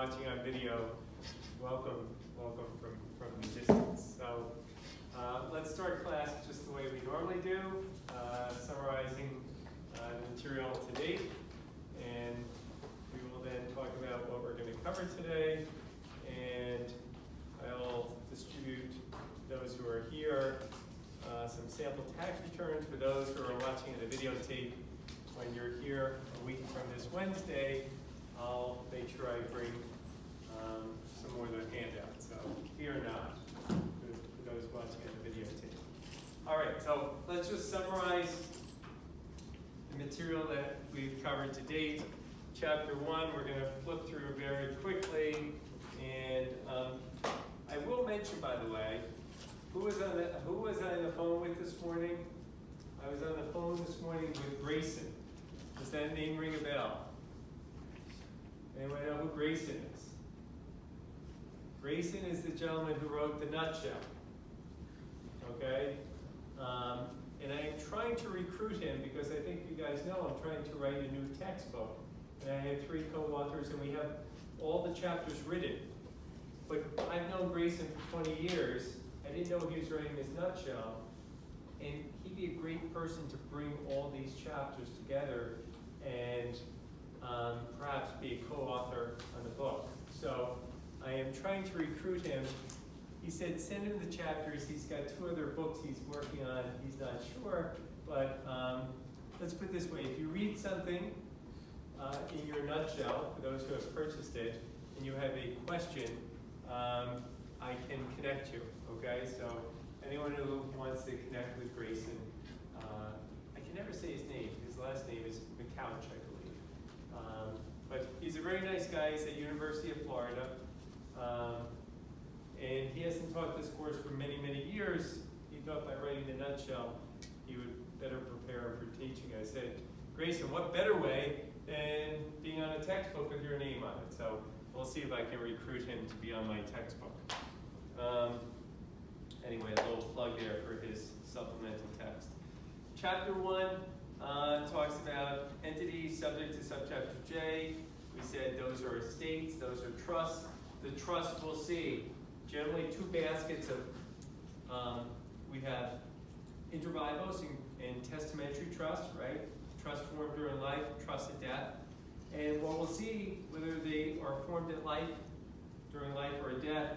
watching on video, welcome from the distance. So let's start class just the way we normally do, summarizing the material to date, and we will then talk about what we're going to cover today, and I'll distribute those who are here some sample tax returns for those who are watching the videotape. When you're here a week from this Wednesday, I'll make sure I bring some more of the handouts. So fear not for those watching on the videotape. All right, so let's just summarize the material that we've covered to date. Chapter 1, we're going to flip through very quickly, and I will mention, by the way, who was on the phone with this morning? I was on the phone this morning with Grayson. Does that name ring a bell? Anyone know who Grayson is? Grayson is the gentleman who wrote The Nutshell. Okay? And I am trying to recruit him because I think you guys know I'm trying to write a new textbook. And I have 3 co-authors, and we have all the chapters written. But I've known Grayson for 20 years. I didn't know he was writing this Nutshell. And he'd be a great person to bring all these chapters together and perhaps be a co-author on the book. So I am trying to recruit him. He said send him the chapters. He's got 2 other books he's working on. He's not sure, but let's put it this way. If you read something in your Nutshell, for those who have purchased it, and you have a question, I can connect you, okay? So anyone who wants to connect with Grayson, I can never say his name. His last name is McCouch, I believe. But he's a very nice guy. He's at University of Florida. And he hasn't taught this course for many, many years. He thought by writing The Nutshell, he would better prepare him for teaching. I said, Grayson, what better way than being on a textbook with your name on it? So we'll see if I can recruit him to be on my textbook. Anyway, a little plug there for his supplemental text. Chapter 1 talks about entities subject to subchapter J. We said those are estates, those are trusts. The trust we'll see. Generally 2 baskets of, we have inter vivos and testamentary trust, right? Trust formed during life, trust at death. And what we'll see, whether they are formed at life, during life or at death,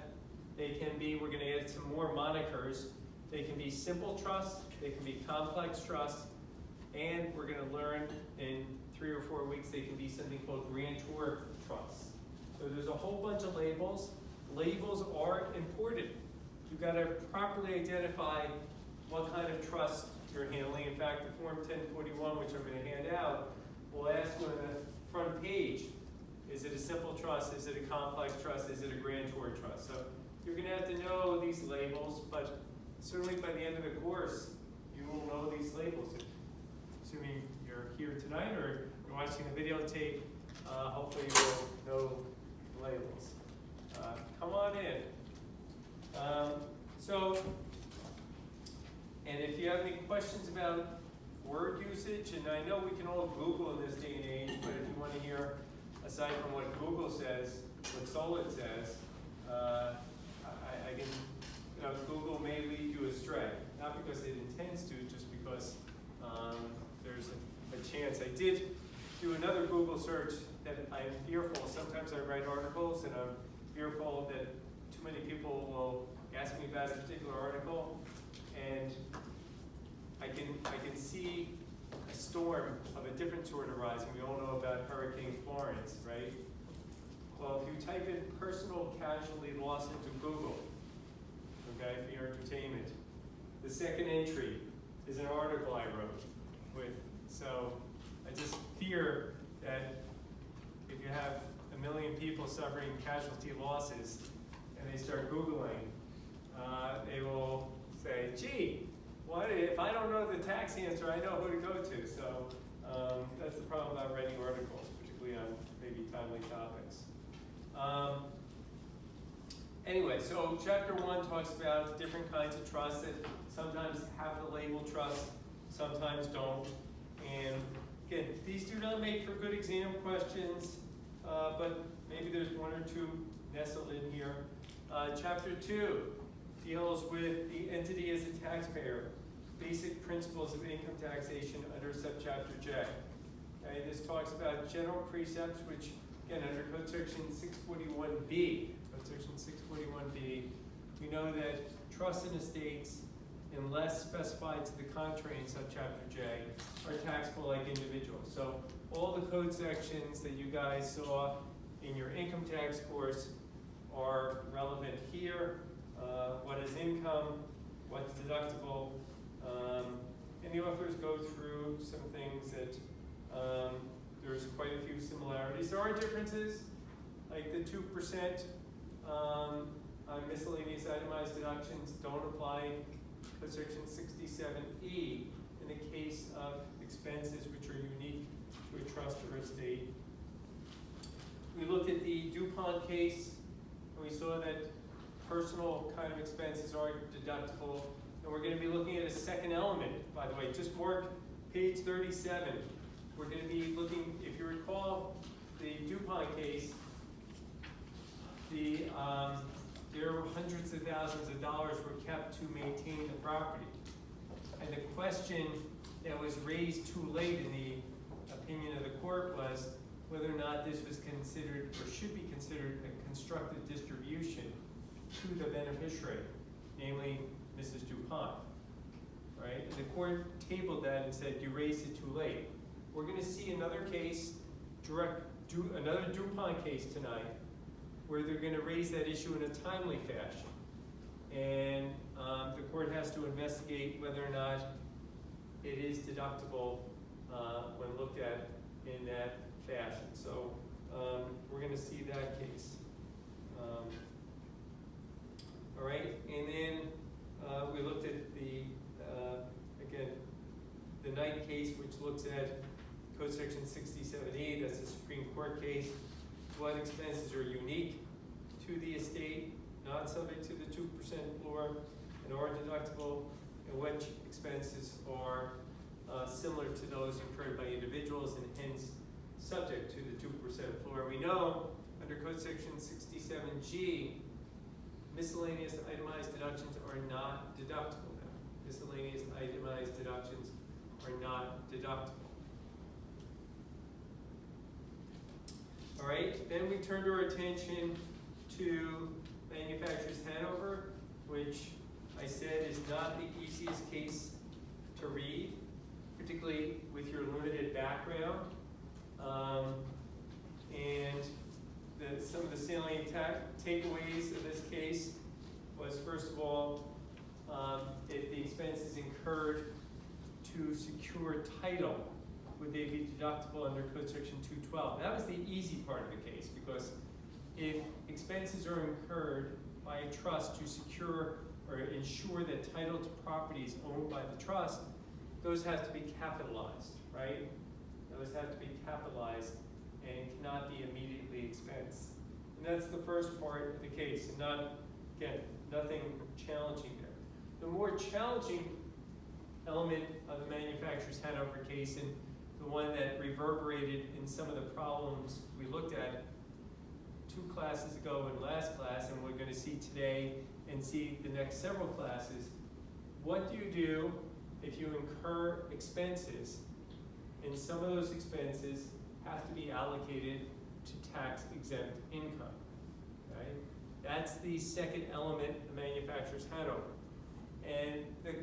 they can be, we're going to add some more monikers. They can be simple trust, they can be complex trust, and we're going to learn in 3 or 4 weeks they can be something called grantor trusts. So there's a whole bunch of labels. Labels are important. You've got to properly identify what kind of trust you're handling. In fact, the Form 1041, which I'm going to hand out, will ask you on the front page, is it a simple trust? Is it a complex trust? Is it a grantor trust? So you're going to have to know these labels, but certainly by the end of the course, you will know these labels. Assuming you're here tonight or you're watching the videotape, hopefully you will know the labels. Come on in. And if you have any questions about word usage, and I know we can all Google in this day and age, but if you want to hear, aside from what Google says, what Solid says, I can, Google may lead you astray. Not because it intends to, just because there's a chance. I did do another Google search that I am fearful. Sometimes I write articles and I'm fearful that too many people will ask me about a particular article, and I can see a storm of a different sort arising. We all know about Hurricane Florence, right? Well, if you type in personal casualty loss into Google, okay, for your entertainment, the second entry is an article I wrote with. So I just fear that if you have 1 million people suffering casualty losses and they start Googling, they will say, gee, what if I don't know the tax answer, I know who to go to. So that's the problem about writing articles, particularly on maybe timely topics. Anyway, so chapter 1 talks about different kinds of trusts that sometimes have the label trust, sometimes don't. And again, these do not make for good exam questions. but maybe there's one or two nestled in here. Chapter 2 deals with the entity as a taxpayer, basic principles of income taxation under subchapter J. Okay, this talks about general precepts, which again under Code Section 641B. Code Section 641B, we know that trusts and estates, unless specified to the contrary in subchapter J, are taxable like individuals. So all the code sections that you guys saw in your income tax course are relevant here. What is income, what's deductible, and the authors go through some things that there's quite a few similarities. There are differences, like the 2% on miscellaneous itemized deductions don't apply to Section 67E in the case of expenses which are unique to a trust or estate. We looked at the DuPont case, and we saw that personal kind of expenses are deductible. And we're going to be looking at a second element, by the way. Just mark page 37. We're going to be looking, if you recall, the DuPont case, there were hundreds of thousands of dollars were kept to maintain the property. And the question that was raised too late in the opinion of the court was whether or not this was considered or should be considered a constructive distribution to the beneficiary, namely Mrs. DuPont, right? And the court tabled that and said, you raised it too late. We're gonna see another case, another DuPont case tonight, where they're gonna raise that issue in a timely fashion. And the court has to investigate whether or not it is deductible when looked at in that fashion. So we're gonna see that case. All right, and then we looked at the, again, the Knight case, which looks at Code Section 67E, that's a Supreme Court case. What expenses are unique to the estate, not subject to the 2% floor, and are deductible, and which expenses are similar to those incurred by individuals and hence subject to the 2% floor. We know under Code Section 67G, miscellaneous itemized deductions are not deductible now. Miscellaneous itemized deductions are not deductible. All right, then we turned our attention to Manufacturers Hanover, which I said is not the easiest case to read, particularly with your limited background. And some of the salient takeaways of this case was, first of all, if the expenses incurred to secure title, would they be deductible under Code Section 212? That was the easy part of the case, because if expenses are incurred by a trust to secure or ensure that title to property is owned by the trust, those have to be capitalized, right? Those have to be capitalized and cannot be immediately expensed. And that's the first part of the case, and not, again, nothing challenging there. The more challenging element of the Manufacturers Hanover case, and the one that reverberated in some of the problems we looked at 2 classes ago in last class, and we're going to see today and see the next several classes, what do you do if you incur expenses and some of those expenses have to be allocated to tax-exempt income? Okay? That's the second element of Manufacturers Hanover. And the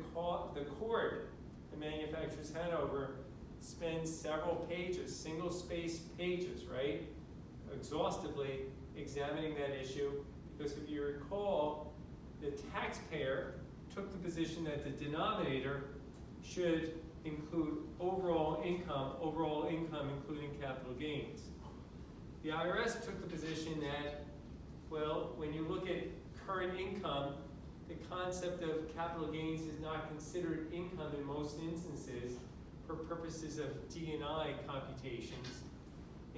court, the Manufacturers Hanover, spends several pages, single-space pages, right, exhaustively examining that issue, because if you recall, the taxpayer took the position that the denominator should include overall income including capital gains. The IRS took the position that, well, when you look at current income, the concept of capital gains is not considered income in most instances for purposes of D&I computations.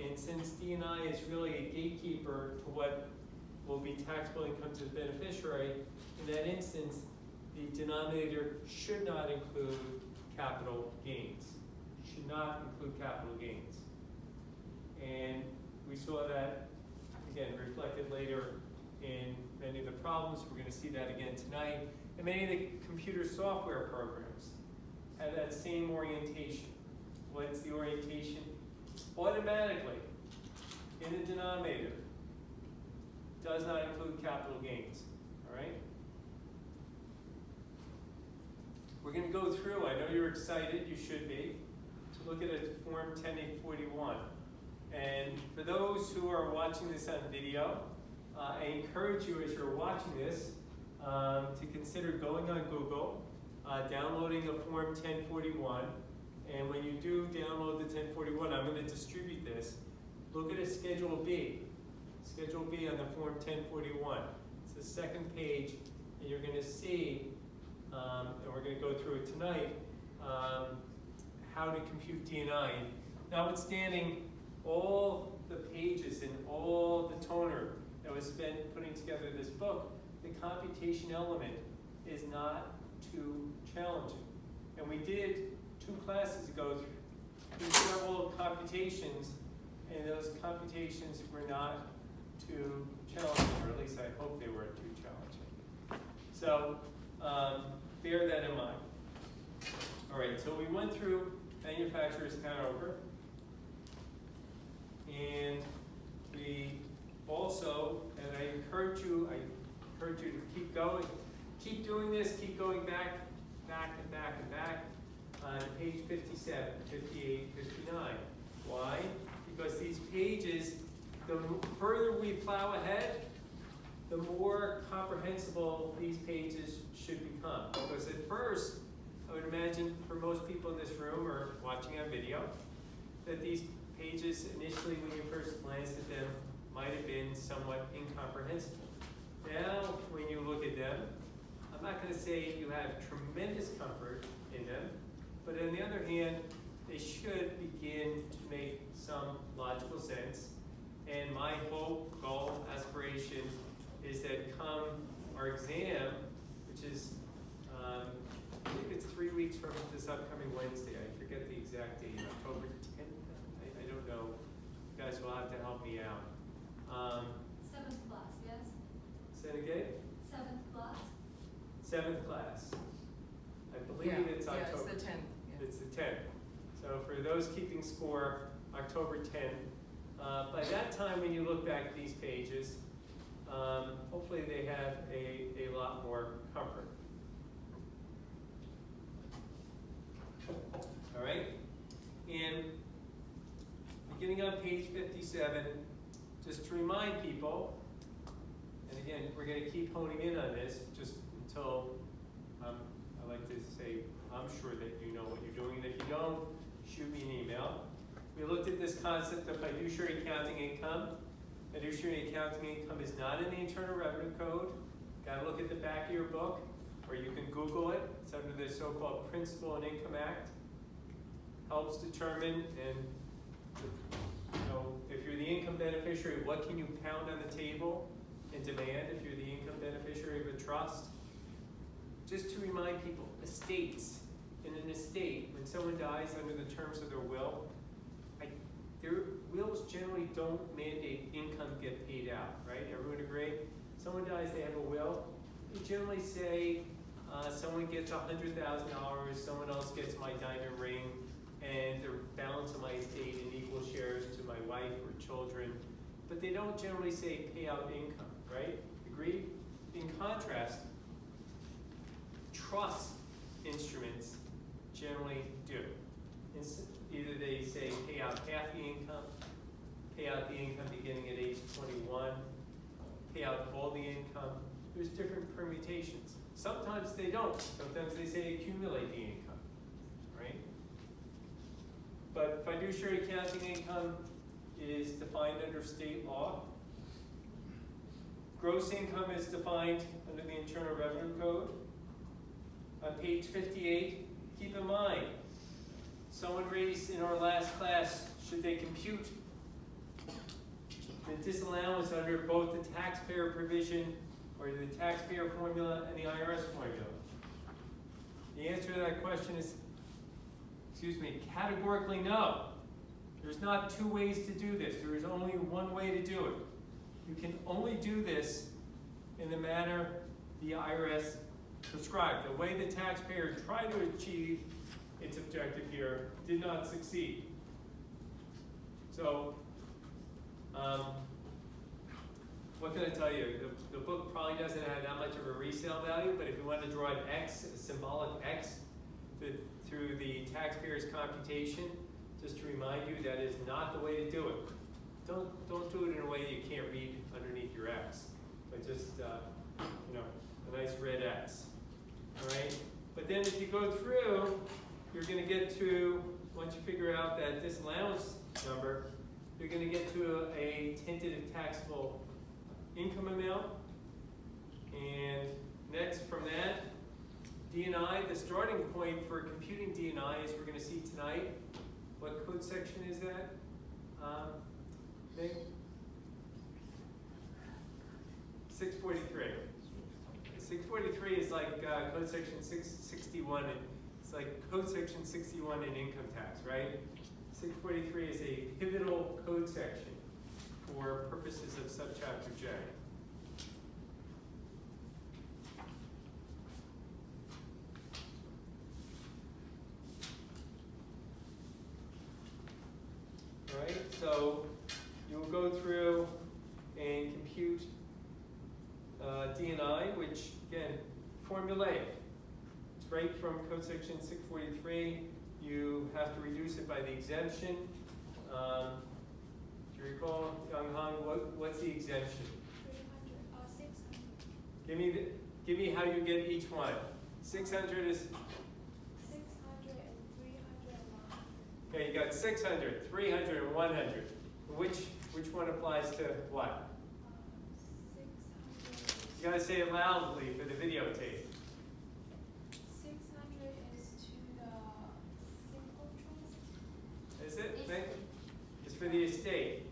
And since D&I is really a gatekeeper to what will be taxable income to the beneficiary, in that instance, the denominator should not include capital gains. Should not include capital gains. And we saw that to see that again tonight. And many of the computer software programs have that same orientation. What's the orientation? Automatically, in the denominator, does not include capital gains, all right? We're going to go through, I know you're excited, you should be, to look at a Form 10841. And for those who are watching this on video, I encourage you as you're watching this to consider going on Google, downloading a Form 1041, and when you do download the 1041, I'm going to distribute this. Look at a Schedule B. Schedule B on the Form 1041. It's the second page, and you're going to see, and we're going to go through it tonight, how to compute D&I. Notwithstanding all the pages and all the toner that was spent putting together this book, the computation element is not too challenging. And we did 2 classes ago through several computations, and those computations were not too challenging, or at least I hope they weren't too challenging. So bear that in mind. All right, so we went through manufacturer's turnover, and we also, and I encourage you to keep going, keep doing this, keep going back and back on page 57, 58, 59. Why? Because these pages, the further we plow ahead, the more comprehensible these pages should become. Because at first, I would imagine for most people in this room or watching on video, that these pages initially when you first glanced at them might have been somewhat incomprehensible. Now, when you look at them, I'm not going to say you have tremendous comfort in them, but on the other hand, they should begin to make some logical sense. And my hope, goal, aspiration is that come our exam, which is, I think it's 3 weeks from this upcoming Wednesday. I forget the exact date, October 10th. I don't know. You guys will have to help me out. 7th class, yes? Say it again? 7th class? 7th class. I believe it's October. Yeah, it's the 10th. Yeah. It's the 10th. So for those keeping score, October 10th. By that time, when you look back at these pages, hopefully they have a lot more comfort. All right? And beginning on page 57, just to remind people, and again, we're going to keep honing in on this just until I like to say, I'm sure that you know what you're doing. And if you don't, shoot me an email. We looked at this concept of fiduciary accounting income. Fiduciary accounting income is not in the Internal Revenue Code. Got to look at the back of your book, or you can Google it. It's under the so-called Principal and Income Act. Helps determine, and if you're the income beneficiary, what can you pound on the table and demand if you're the income beneficiary of a trust? Just to remind people, estates. In an estate, when someone dies under the terms of their will, their wills generally don't mandate income get paid out, right? Everyone agree? Someone dies, they have a will. They generally say someone gets $100,000, someone else gets my diamond ring, and the balance of my estate in equal shares to my wife or children. But they don't generally say pay out income, right? Agree? In contrast, trust instruments generally do. Either they say pay out half the income, pay out the income beginning at age 21, pay out all the income. There's different permutations. Sometimes they don't. Sometimes they say accumulate the income, right? But fiduciary accounting income is defined under state law. Gross income is defined under the Internal Revenue Code. On page 58, keep in mind, someone raised in our last class, should they compute the disallowance under both the taxpayer provision or the taxpayer formula and the IRS formula? The answer to that question is, categorically no. There's not 2 ways to do this. There is only one way to do it. You can only do this in the manner the IRS prescribed. The way the taxpayer tried to achieve its objective here did not succeed. So, what can I tell you? The book probably doesn't have that much of a resale value, but if you want to draw an X, a symbolic X, through the taxpayer's computation, just to remind you that is not the way to do it. Don't do it in a way you can't read underneath your X, but just a nice red X. All right. But then if you go through, you're going to get to, once you figure out that disallowance number, you're going to get to a tentative taxable income amount. And next from that, D&I, the starting point for computing D&I, as we're going to see tonight. What code section is that? Nick? 643. 643 is like code section 661. It's like code section 61 in income tax, right? 643 is a pivotal code section for purposes of subchapter J. All right, so you will go through and compute D&I, which again, formulaic. It's right from code section 643. You have to reduce it by the exemption. Do you recall, Young Han, what's the exemption? 300, 600. Give me how you get each one. 600 is. 600 and 300 and 100. Okay, you got 600, 300, and 100. Which one applies to what? 600. You gotta say it loudly for the videotape. 600 is to the simple trust. Is it? Yes. It's for the estate.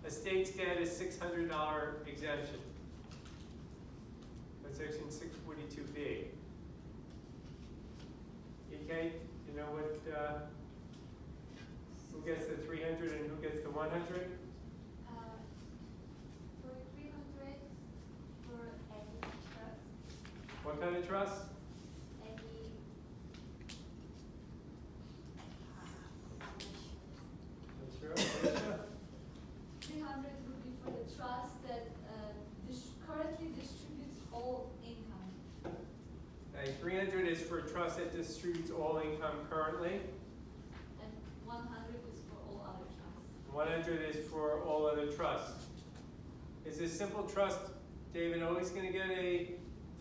Estates get a $600 exemption. That's section 642B. Okay, you know what? Who gets the 300 and who gets the 100? For 300, for any trust, What kind of trust? any That's right. Alicia? 300 would be for the trust that currently distributes all income. Okay, 300 is for a trust that distributes all income currently. And 100 is for all other trusts. 100 is for all other trusts. Is this simple trust, David, always going to get a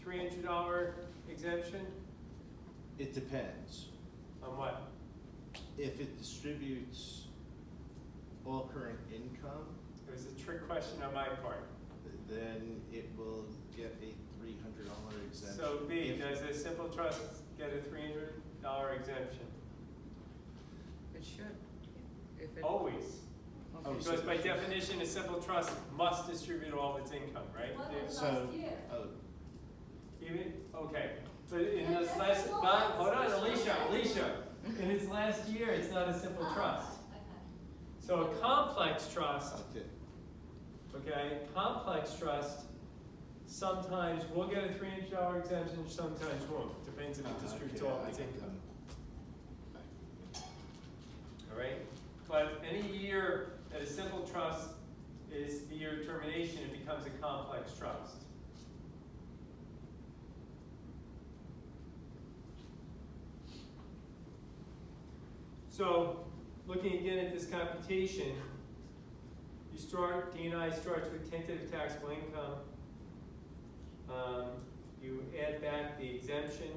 $300 exemption? It depends. On what? If it distributes all current income, It was a trick question on my part. then it will get a $300 exemption. So B, If- does a simple trust get a $300 exemption? It should. If it, Always. Oh, Because so- by definition, a simple trust must distribute all of its income, right? What was So- last year? Oh, Even, okay, but in Yeah, this that's last, not but, hold on, special. Alicia, in its last year, it's not a simple Oh, trust. okay. So a complex trust, okay. okay, complex trust, sometimes will get a $300 exemption, sometimes won't, depends if it distributes all of its income, all right? But any year that a simple trust is the year of termination, it becomes a complex trust. So, looking again at this computation, you start, D&I starts with tentative taxable income. You add back the exemption.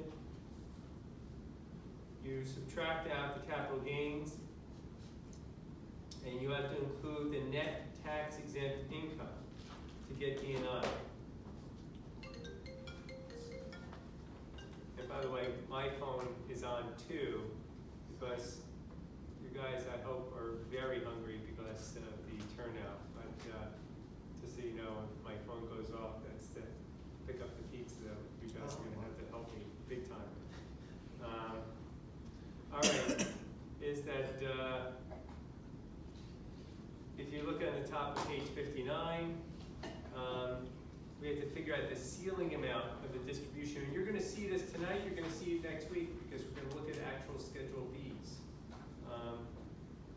You subtract out the capital gains. And you have to include the net tax exempt income to get D&I. And by the way, my phone is on too, because you guys, I hope, are very hungry because of the turnout. But just so you know, if my phone goes off, that's to pick up the pizza. You guys are going to have to help me big time. All right, is that if you look at the top of page 59, we have to figure out the ceiling amount of the distribution. And you're going to see this tonight, you're going to see it next week, because we're going to look at actual Schedule Bs.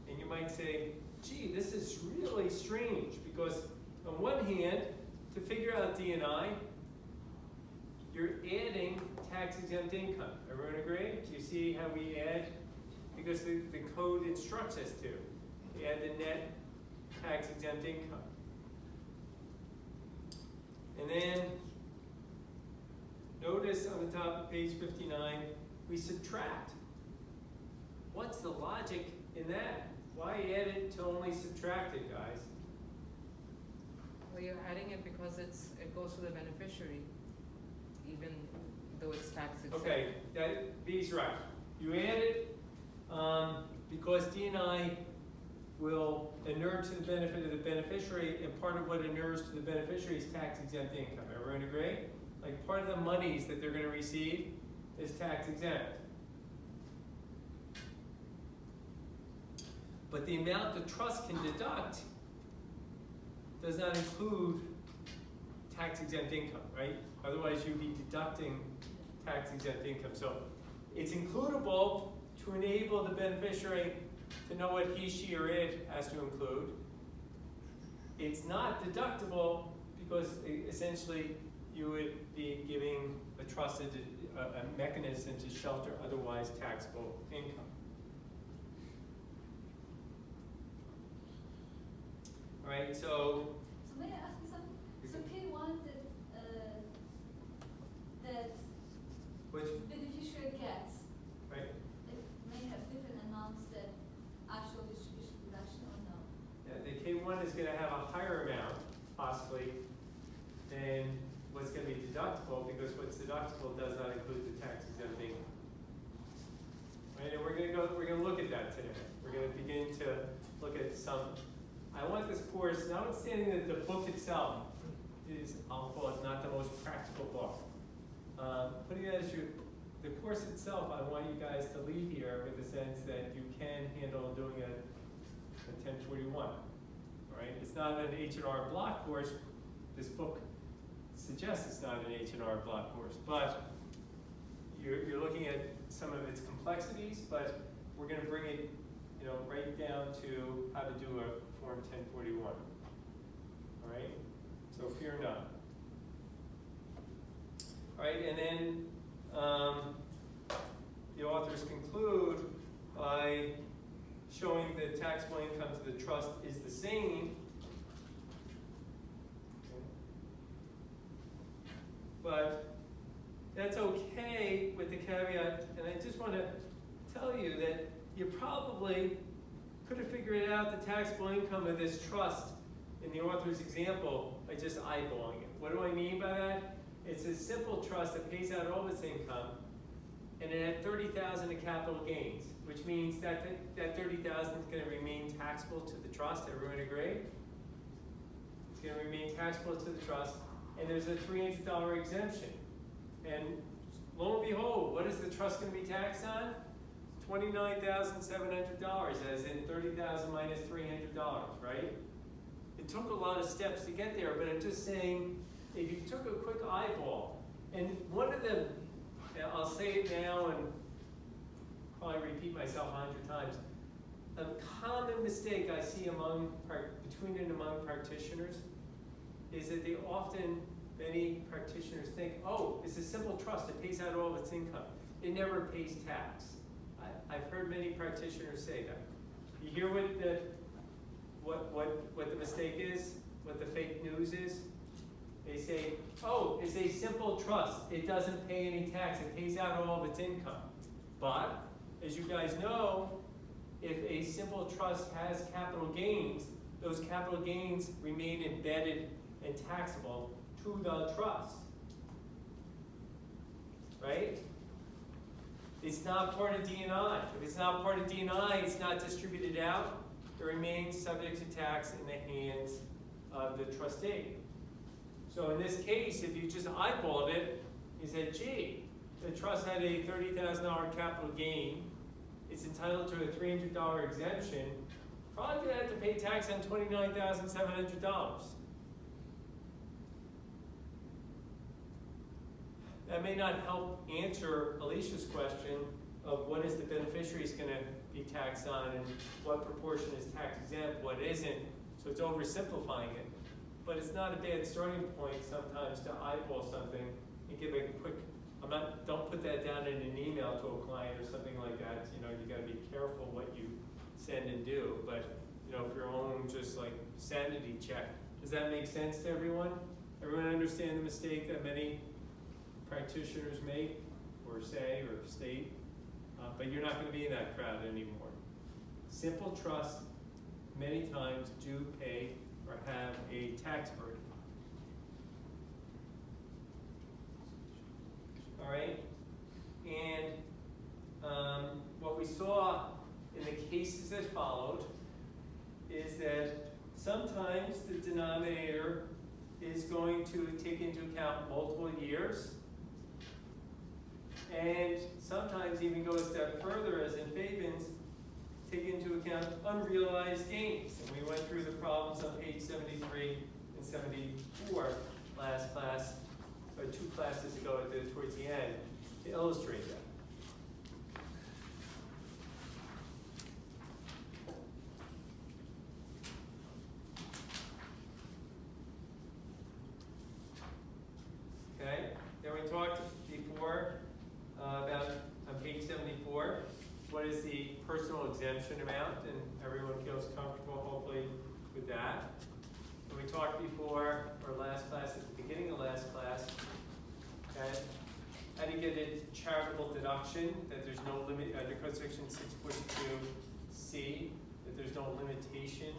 And you might say, gee, this is really strange, because on one hand, to figure out D&I, you're adding tax-exempt income. Everyone agree? Do you see how we add? Because the code instructs us to add the net tax-exempt income. And then, notice on the top of page 59, we subtract. What's the logic in that? Why add it to only subtract it, guys? Well, you're adding it because it goes to the beneficiary, even though it's tax exempt. Okay, B's right. You add it because D&I will inure to the benefit of the beneficiary, and part of what inures to the beneficiary is tax-exempt income. Everyone agree? Like, part of the monies that they're going to receive is tax-exempt. But the amount the trust can deduct does not include tax-exempt income, right? Otherwise, you'd be deducting tax-exempt income. So it's includable to enable the beneficiary to know what he, she, or it has to include. It's not deductible because essentially you would be giving the trust a mechanism to shelter otherwise taxable income. All right, so may I ask you something? So K1 that which, beneficiary gets, right? it may have different amounts than actual distribution deduction or no? Yeah, the K1 is going to have a higher amount, possibly, than what's going to be deductible, because what's deductible does not include the tax-exempt income. Right, and we're going to look at that today. We're going to begin to look at some. I want this course, notwithstanding that the book itself is, I'll call it, not the most practical book. Putting that as the course itself, I want you guys to leave here with the sense that you can handle doing a 1041. All right, it's not an H&R block course. This book suggests it's not an H&R block course, but you're looking at some of its complexities, but we're going to bring it, right down to how to do a Form 1041. All right, so fear not. All right, and then the authors conclude by showing that taxable income to the trust is the same, but that's okay with the caveat, and I just want to tell you that you probably could have figured it out, the taxable income of this trust in the author's example, by just eyeballing it. What do I mean by that? It's a simple trust that pays out all of its income, and it had $30,000 in capital gains, which means that that $30,000 is going to remain taxable to the trust. Everyone agree? It's going to remain taxable to the trust, and there's a $300 exemption. And lo and behold, what is the trust going to be taxed on? $29,700, as in $30,000 minus $300, right? It took a lot of steps to get there, but I'm just saying, if you took a quick eyeball, and one of the, I'll say it now and probably repeat myself 100 times, a common mistake I see between and among practitioners is that many practitioners think, oh, it's a simple trust, it pays out all of its income. It never pays tax. I've heard many practitioners say that. You hear what the mistake is, what the fake news is? They say, oh, it's a simple trust. It doesn't pay any tax. It pays out all of its income. But, as you guys know, if a simple trust has capital gains, those capital gains remain embedded and taxable to the trust. Right? It's not part of D&I. If it's not part of D&I, it's not distributed out. It remains subject to tax in the hands of the trustee. So in this case, if you just eyeballed it, you said, gee, the trust had a $30,000 capital gain. It's entitled to a $300 exemption. Probably going to have to pay tax on $29,700. that may not help answer Alicia's question of what is the beneficiaries gonna be taxed on and what proportion is tax exempt, what isn't. So it's oversimplifying it. But it's not a bad starting point sometimes to eyeball something and give a quick, don't put that down in an email to a client or something like that. You know, you gotta be careful what you send and do. But, you know, for your own just like sanity check. Does that make sense to everyone? Everyone understand the mistake that many practitioners make or say or state? But you're not gonna be in that crowd anymore. Simple trust many times do pay or have a tax burden. All right, and what we saw in the cases that followed is that sometimes the denominator is going to take into account multiple years, and sometimes even go a step further, as in Fabin's, take into account unrealized gains. And we went through the problems on page 73 and 74 last class, or 2 classes ago towards the end, to illustrate that. Okay, then we talked before about on page 74, what is the personal exemption amount, and everyone feels comfortable hopefully with that. And we talked before, or last class, at the beginning of last class, okay, how to get a charitable deduction, that there's no limit, under code section 642C, that there's no limitation,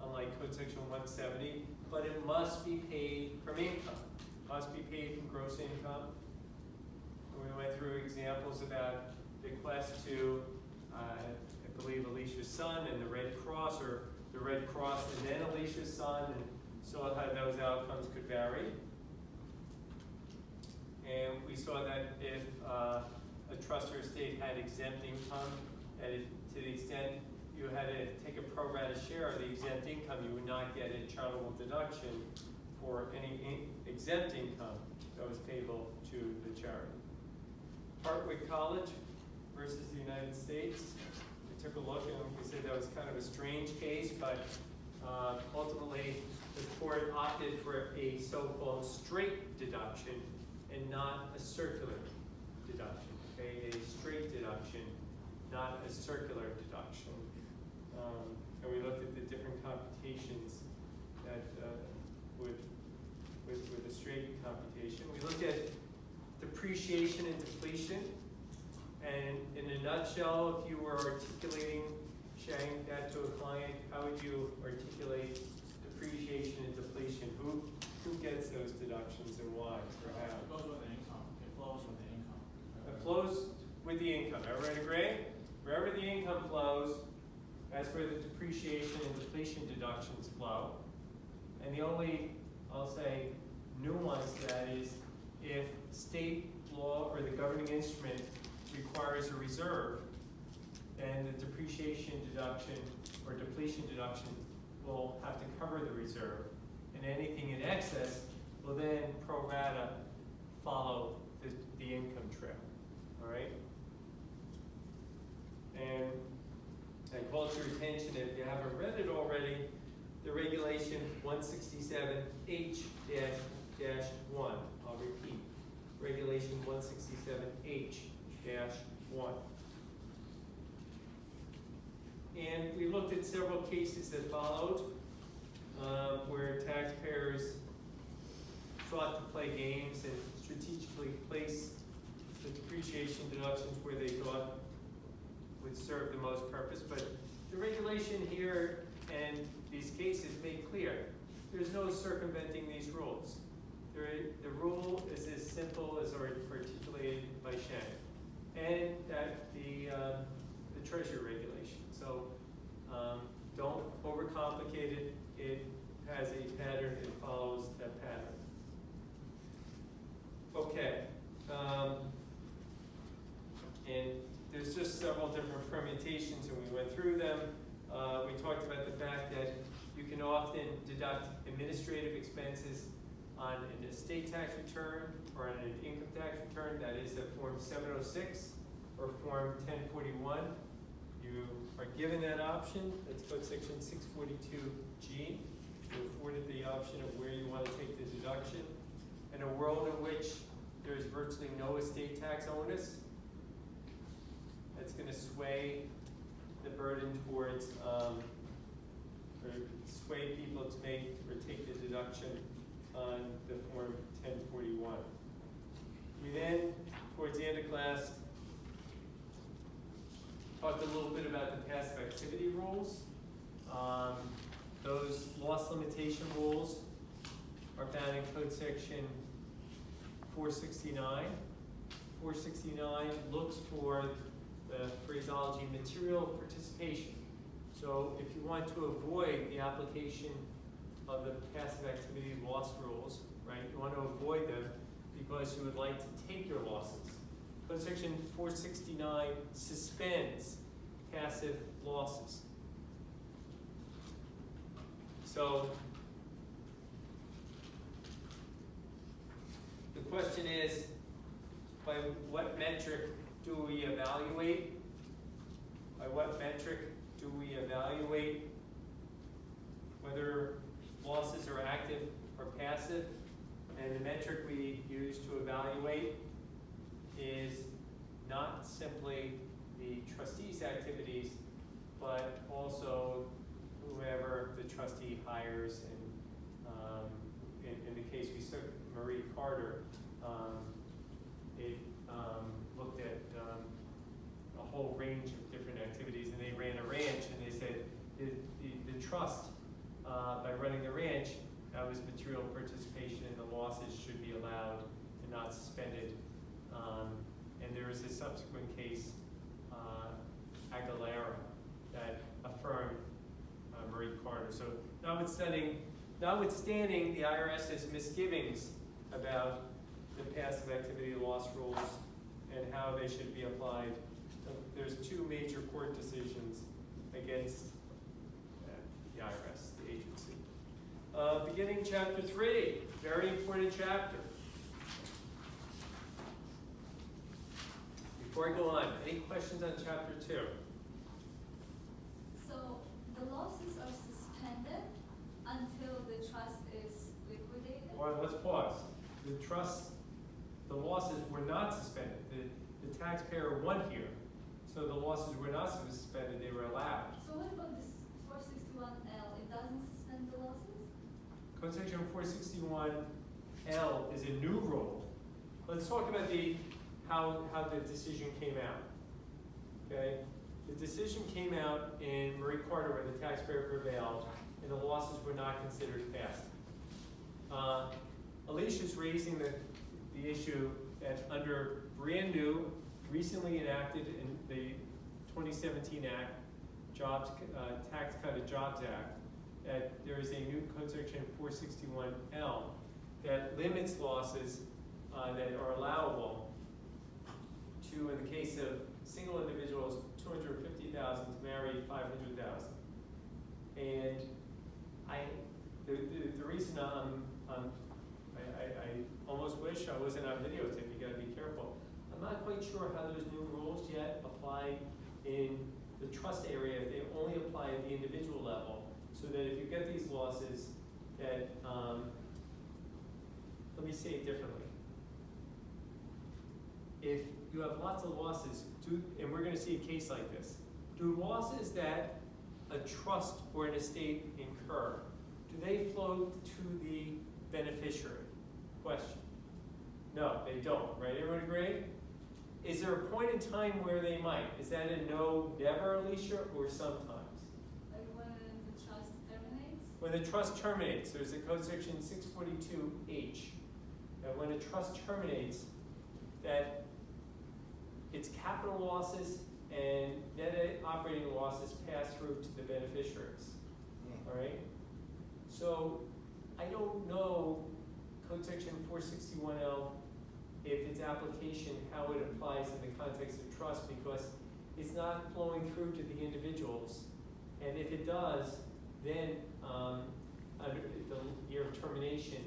unlike code section 170, but it must be paid from income, must be paid from gross income. And we went through examples about bequest to, I believe, Alicia's son and the Red Cross, or the Red Cross and then Alicia's son, and saw how those outcomes could vary. And we saw that if a trust or estate had exempt income, that to the extent you had to take a pro rata share of the exempt income, you would not get a charitable deduction for any exempt income that was payable to the charity. Hartwick College versus the United States. We took a look and we said that was kind of a strange case, but ultimately the court opted for a so-called straight deduction and not a circular deduction. Okay, a straight deduction, not a circular deduction. And we looked at the different computations that with a straight computation. We looked at depreciation and depletion. And in a nutshell, if you were articulating, sharing that to a client, how would you articulate depreciation and depletion? Who gets those deductions and why or how? It goes with the income. It flows with the income. It flows with the income. Everyone agree? Wherever the income flows, that's where the depreciation and depletion deductions flow. And the only, I'll say, nuance to that is if state law or the governing instrument requires a reserve, then the depreciation deduction or depletion deduction will have to cover the reserve, and anything in excess will then pro rata follow the income trail. All right? And I call to your attention, if you haven't read it already, the regulation 167H-1. I'll repeat. Regulation 167H-1. And we looked at several cases that followed where taxpayers sought to play games and strategically place the depreciation deductions where they thought would serve the most purpose. But the regulation here and these cases make clear there's no circumventing these rules. The rule is as simple as articulated by Shannon, and that the Treasury regulation. So don't overcomplicate it. It has a pattern. It follows that pattern. Okay. And there's just several different permutations, and we went through them. We talked about the fact that you can often deduct administrative expenses on an estate tax return or on an income tax return, that is a Form 706 or Form 1041. You are given that option. That's code section 642G. You're afforded the option of where you want to take the deduction. In a world in which there's virtually no estate tax onus, that's going to sway the burden towards, or sway people to make or take the deduction on the Form 1041. We then, towards the end of class, talked a little bit about the passive activity rules. Those loss limitation rules are found in code section 469. 469 looks for the phraseology material participation. So if you want to avoid the application of the passive activity loss rules, right, you want to avoid them because you would like to take your losses. Code section 469 suspends passive losses. So the question is, by what metric do we evaluate? By what metric do we evaluate whether losses are active or passive? And the metric we use to evaluate is not simply the trustee's activities, but also whoever the trustee hires. And in the case we took Marie Carter, it looked at a whole range of different activities, and they ran a ranch, and they said the trust, by running the ranch, that was material participation, and the losses should be allowed and not suspended. And there was a subsequent case, Aguilera, that affirmed Marie Carter. So notwithstanding the IRS's misgivings about the passive activity loss rules and how they should be applied, there's two major court decisions against the IRS, the agency. Beginning chapter 3, very important chapter. Before I go on, any questions on chapter 2? So the losses are suspended until the trust is liquidated? Well, let's pause. The losses were not suspended. The taxpayer won here. So the losses were not suspended, they were allowed. So what about this 461L? It doesn't suspend the losses? Code section 461L is a new rule. Let's talk about how the decision came out. Okay? The decision came out in Marie Carter where the taxpayer prevailed and the losses were not considered past. Alicia's raising the issue that under brand new, recently enacted in the 2017 Act, Tax Cut of Jobs Act, that there is a new code section 461L that limits losses that are allowable to, in the case of single individuals, 250,000 to married 500,000. And the reason I almost wish I wasn't on videotape. You got to be careful. I'm not quite sure how those new rules yet apply in the trust area. If they only apply at the individual level, so that if you get these losses, that let me say it differently. If you have lots of losses, and we're going to see a case like this, do losses that a trust or an estate incur, do they flow to the beneficiary? Question. No, they don't, right? Everyone agree? Is there a point in time where they might? Is that a no, never, Alicia, or sometimes? Like when the trust terminates? When the trust terminates, there's a code section 642H, that when a trust terminates, that its capital losses and net operating losses pass through to the beneficiaries. All right? So I don't know code section 461L, if its application, how it applies in the context of trust, because it's not flowing through to the individuals. And if it does, then under the year of termination,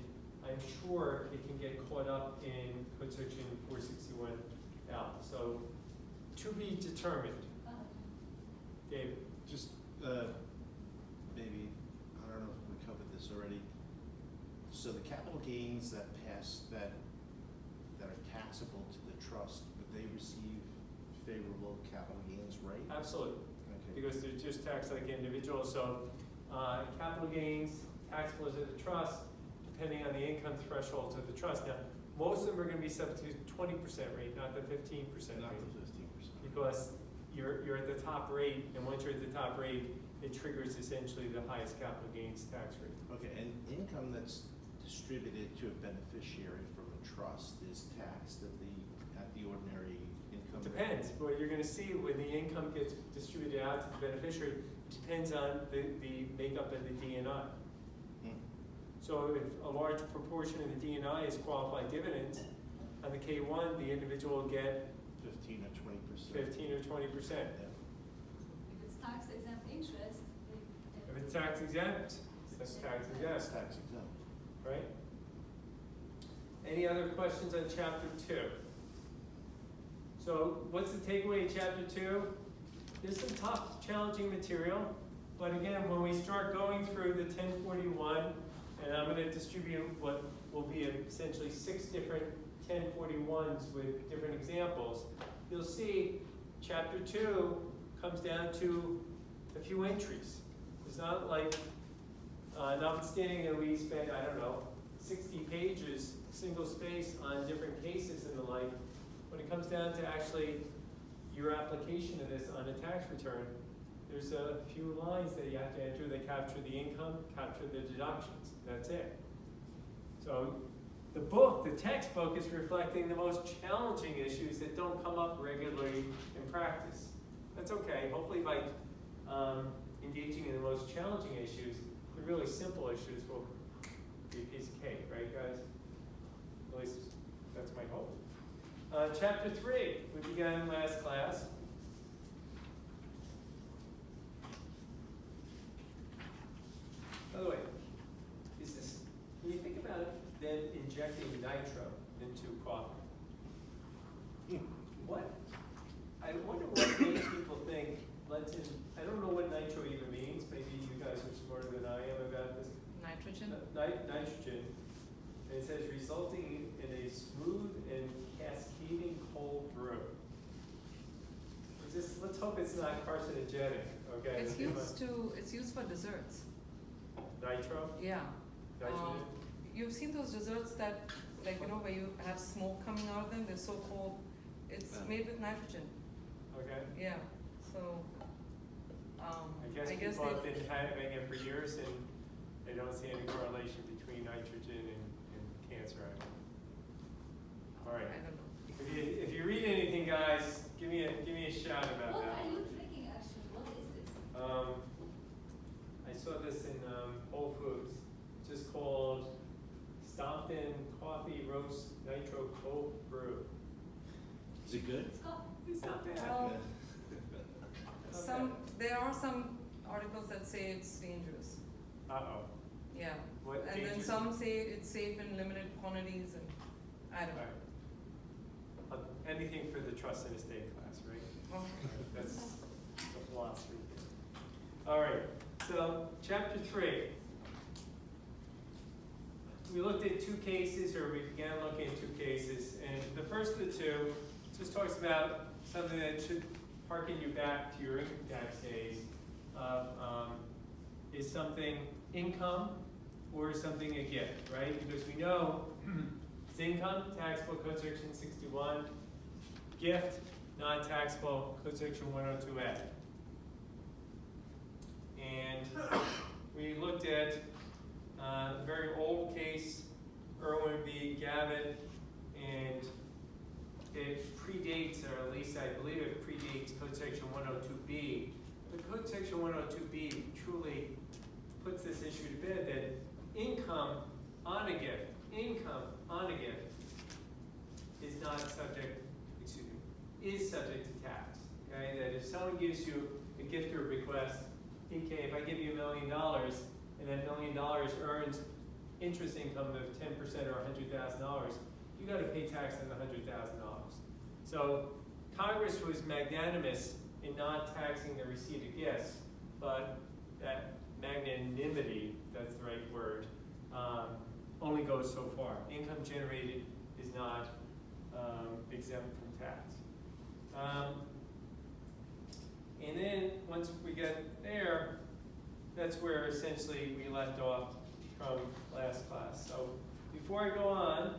I'm sure it can get caught up in code section 461L. So, to be determined. David? Just, maybe, I don't know if we covered this already. So the capital gains that are taxable to the trust, would they receive favorable capital gains rate? Absolutely. Okay. Because they're just taxed like individuals. So capital gains taxable to the trust, depending on the income thresholds of the trust. Now, most of them are going to be subject to 20% rate, not the 15% Not rate, the 15%. because you're at the top rate, and once you're at the top rate, it triggers essentially the highest capital gains tax rate. Okay, and income that's distributed to a beneficiary from a trust is taxed at the ordinary income rate? Depends. What you're going to see when the income gets distributed out to the beneficiary depends on the makeup of the D&I. So if a large proportion of the D&I is qualified dividends, on the K1, the individual will get 15 or 20%. 15 or 20%. Yeah. If it's tax exempt interest, If it's tax exempt, that's tax It's exempt, tax exempt. right? Any other questions on chapter 2? So what's the takeaway in chapter 2? There's some tough, challenging material, but again, when we start going through the 1041, and I'm going to distribute what will be essentially 6 different 1041s with different examples, you'll see chapter 2 comes down to a few entries. It's not like, notwithstanding that we spent, 60 pages, single space on different cases and the like, when it comes down to actually your application of this on a tax return, there's a few lines that you have to enter that capture the income, capture the deductions. That's it. So the book, the textbook, is reflecting the most challenging issues that don't come up regularly in practice. That's okay. Hopefully by engaging in the most challenging issues, the really simple issues will be a piece of cake, right guys? At least that's my hope. Chapter 3, we began last class. By the way, when you think about it, then injecting nitro into coffee, I wonder what makes people think, I don't know what nitro even means, maybe you guys are smarter than I am about this. Nitrogen? Nitrogen, and it says resulting in a smooth and cascading cold brew. Let's hope it's not carcinogenic, okay? It's used for desserts. Nitro? Yeah. Nitrogen? You've seen those desserts that, where you have smoke coming out of them, they're so cold. It's made with nitrogen. Okay. Yeah, so, I guess people have been having it for years and they don't see any correlation between nitrogen and cancer. All right. I don't know. If you read anything, guys, give me a shout about what that. are you drinking actually? What is this? I saw this in Whole Foods. It's just called Stompton Coffee Roast Nitro Cold Brew. Is it good? It's coffee. It's not bad. Well, Okay. there are some articles that say it's dangerous. Uh-oh. Yeah. What And then dangerous? some say it's safe in limited quantities, and I don't know. Right. Anything for the trust and estate class, right? Okay. That's the philosophy. All right, so chapter 3. We looked at 2 cases, or we began looking at 2 cases, and the first of the 2 just talks about something that should harken you back to your income tax days. Is something income or is something a gift, right? Because we know it's income, taxable, code section 61. Gift, non-taxable, code section 102A. And we looked at a very old case, Irwin v. Gavitt, and it predates, or at least I believe it predates code section 102B. But code section 102B truly puts this issue to bed that income on a gift is not subject, is subject to tax. Okay, that if someone gives you a gift or a bequest, okay, if I give you $1 million and that $1 million earns interest income of 10% or $100,000, you got to pay tax on the $100,000. So Congress was magnanimous in not taxing the receipt of gifts, but that magnanimity, that's the right word, only goes so far. Income generated is not exempt from tax. And then once we get there, that's where essentially we left off from last class. So before I go on,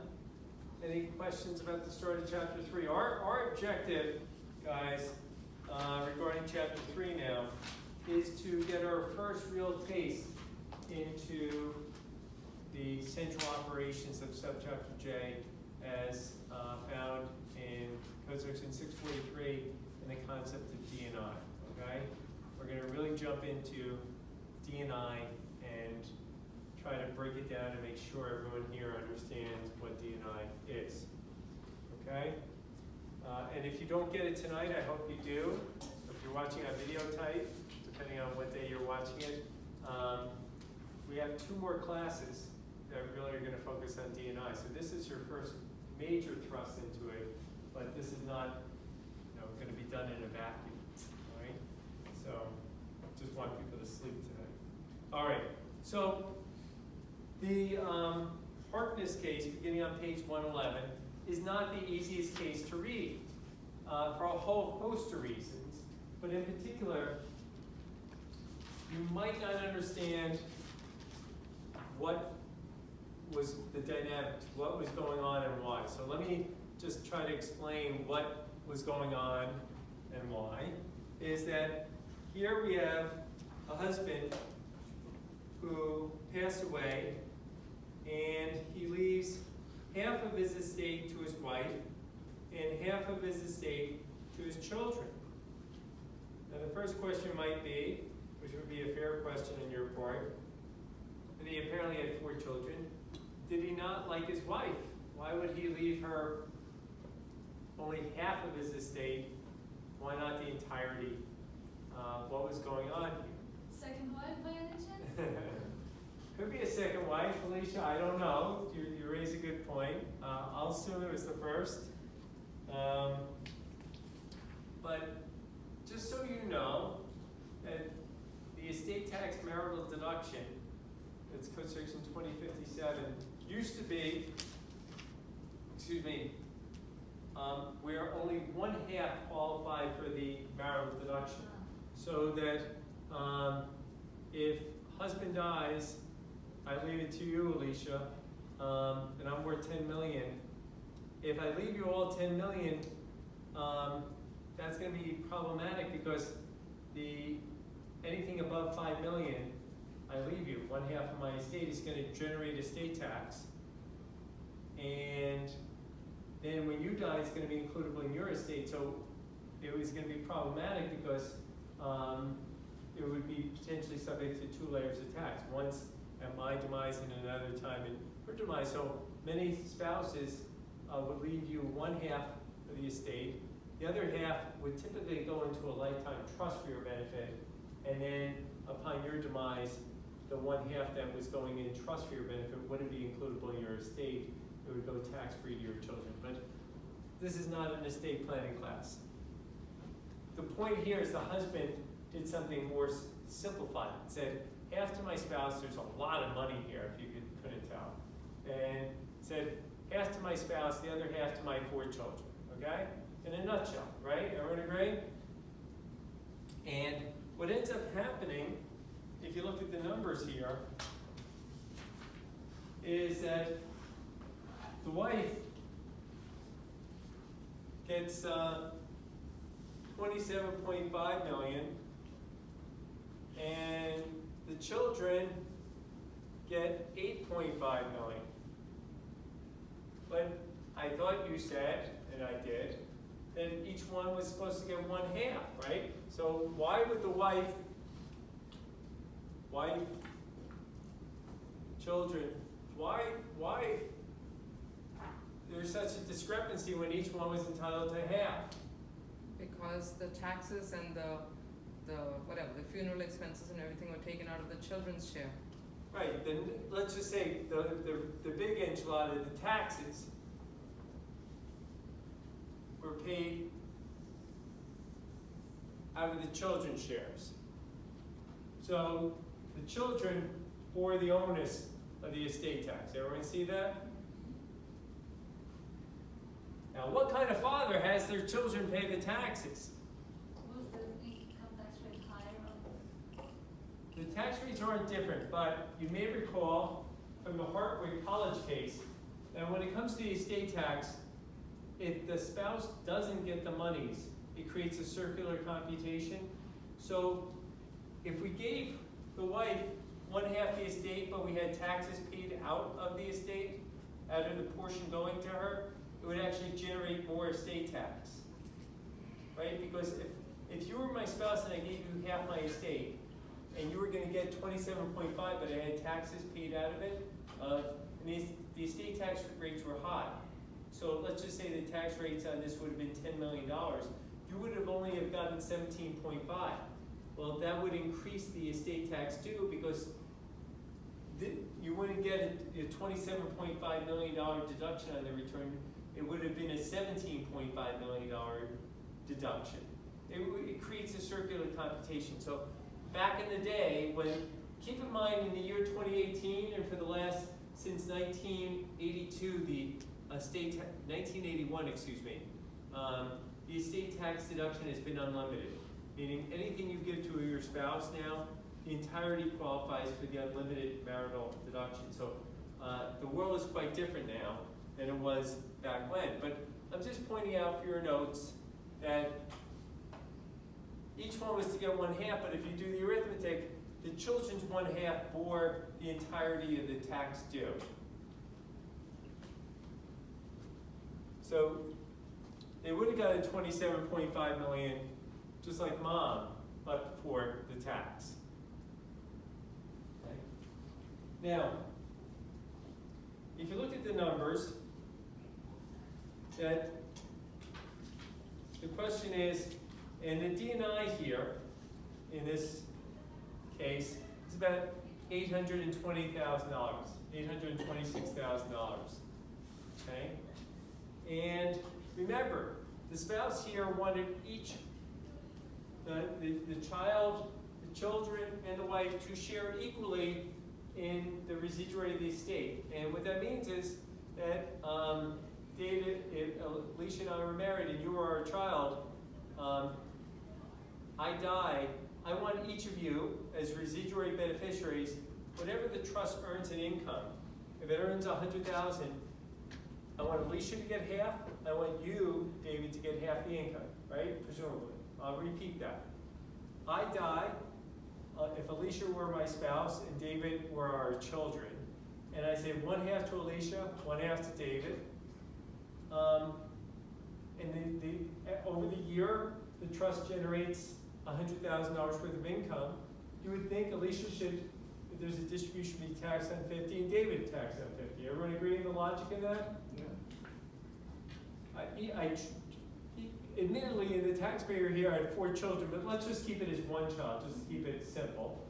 any questions about the start of chapter 3? Our objective, guys, regarding chapter 3 now, is to get our first real taste into the central operations of subchapter J as found in Code Section 643 and the concept of D&I, okay? We're going to really jump into D&I and try to break it down and make sure everyone here understands what D&I is, okay? And if you don't get it tonight, I hope you do. If you're watching on video type, depending on what day you're watching it, we have 2 more classes that really are going to focus on D&I. So this is your first major thrust into it, but this is not, going to be done in a vacuum, all right? So just want people to sleep tonight. All right, so the Harkness case, beginning on page 111, is not the easiest case to read for a whole host of reasons, but in particular, you might not understand what was the dynamics, what was going on and why. So let me just try to explain what was going on and why. Is that here we have a husband who passed away, and he leaves half of his estate to his wife and half of his estate to his children. Now the first question might be, which would be a fair question on your part, that he apparently had 4 children. Did he not like his wife? Why would he leave her only half of his estate? Why not the entirety? What was going on here? Second wife by any chance? Could be a second wife, Alicia, I don't know. You raise a good point. I'll assume it was the first. But just so you know, that the estate tax marital deduction, that's Code Section 2057, used to be, where only 1/2 qualified for the marital deduction. So that if husband dies, I leave it to you, Alicia, and I'm worth 10 million. If I leave you all 10 million, that's going to be problematic because anything above 5 million, I leave you. 1/2 of my estate is going to generate estate tax, and then when you die, it's going to be includable in your estate. So it was going to be problematic because it would be potentially subject to 2 layers of tax. Once at my demise and another time in her demise. So many spouses would leave you 1/2 of the estate. The other half would typically go into a lifetime trust for your benefit, and then upon your demise, the 1/2 that was going in trust for your benefit wouldn't be includable in your estate. It would go tax-free to your children. But this is not an estate planning class. The point here is the husband did something more simplified. It said, half to my spouse, there's a lot of money here, if you couldn't tell. And said, half to my spouse, the other half to my 4 children, okay? In a nutshell, right? Everyone agree? And what ends up happening, if you look at the numbers here, is that the wife gets 27.5 million, and the children get 8.5 million. But I thought you said, and I did, that each one was supposed to get 1/2, right? So why would the wife, children, why there's such a discrepancy when each one was entitled to half? Because the taxes and the funeral expenses and everything were taken out of the children's share. Right, then let's just say the big enchilada, the taxes were paid out of the children's shares. So the children bore the onus of the estate tax. Everyone see that? Now, what kind of father has their children pay the taxes? Was the income tax rate higher on The tax rates aren't different, but you may recall from the Hartwick College case that when it comes to the estate tax, if the spouse doesn't get the monies, it creates a circular computation. So if we gave the wife 1/2 the estate, but we had taxes paid out of the estate, out of the portion going to her, it would actually generate more estate tax, right? Because if you were my spouse and I gave you half my estate, and you were going to get 27.5, but I had taxes paid out of it, and the estate tax rates were high. So let's just say the tax rates on this would have been $10 million. You would have only have gotten 17.5. Well, that would increase the estate tax too, because you wouldn't get a $27.5 million deduction on the return. It would have been a $17.5 million deduction. It creates a circular computation. So back in the day, keep in mind in the year 2018 and for the last, since 1982, 1981, excuse me, the estate tax deduction has been unlimited. Meaning anything you give to your spouse now, the entirety qualifies for the unlimited marital deduction. So the world is quite different now than it was back when. But I'm just pointing out for your notes that each one was to get 1/2, but if you do the arithmetic, the children's 1/2 bore the entirety of the tax due. So they would have gotten 27.5 million, just like mom, but for the tax. Okay. Now, if you look at the numbers, that the question is, and the D&I here, in this case, is about $820,000, $826,000. Okay? And remember, the spouse here wanted each, the child, the children, and the wife to share equally in the residuary of the estate. And what that means is that David, if Alicia and I were married and you were our child, I die, I want each of you, as residuary beneficiaries, whatever the trust earns in income, if it earns $100,000, I want Alicia to get half, I want you, David, to get half the income, right? Presumably. I'll repeat that. I die, if Alicia were my spouse and David were our children, and I say 1/2 to Alicia, 1/2 to David, and over the year, the trust generates $100,000 worth of income. You would think Alicia should, if there's a distribution, be taxed on 50, and David taxed on 50. Everyone agree in the logic of that? Yeah. Admittedly, in the taxpayer here, I had 4 children, but let's just keep it as 1 child, just to keep it simple.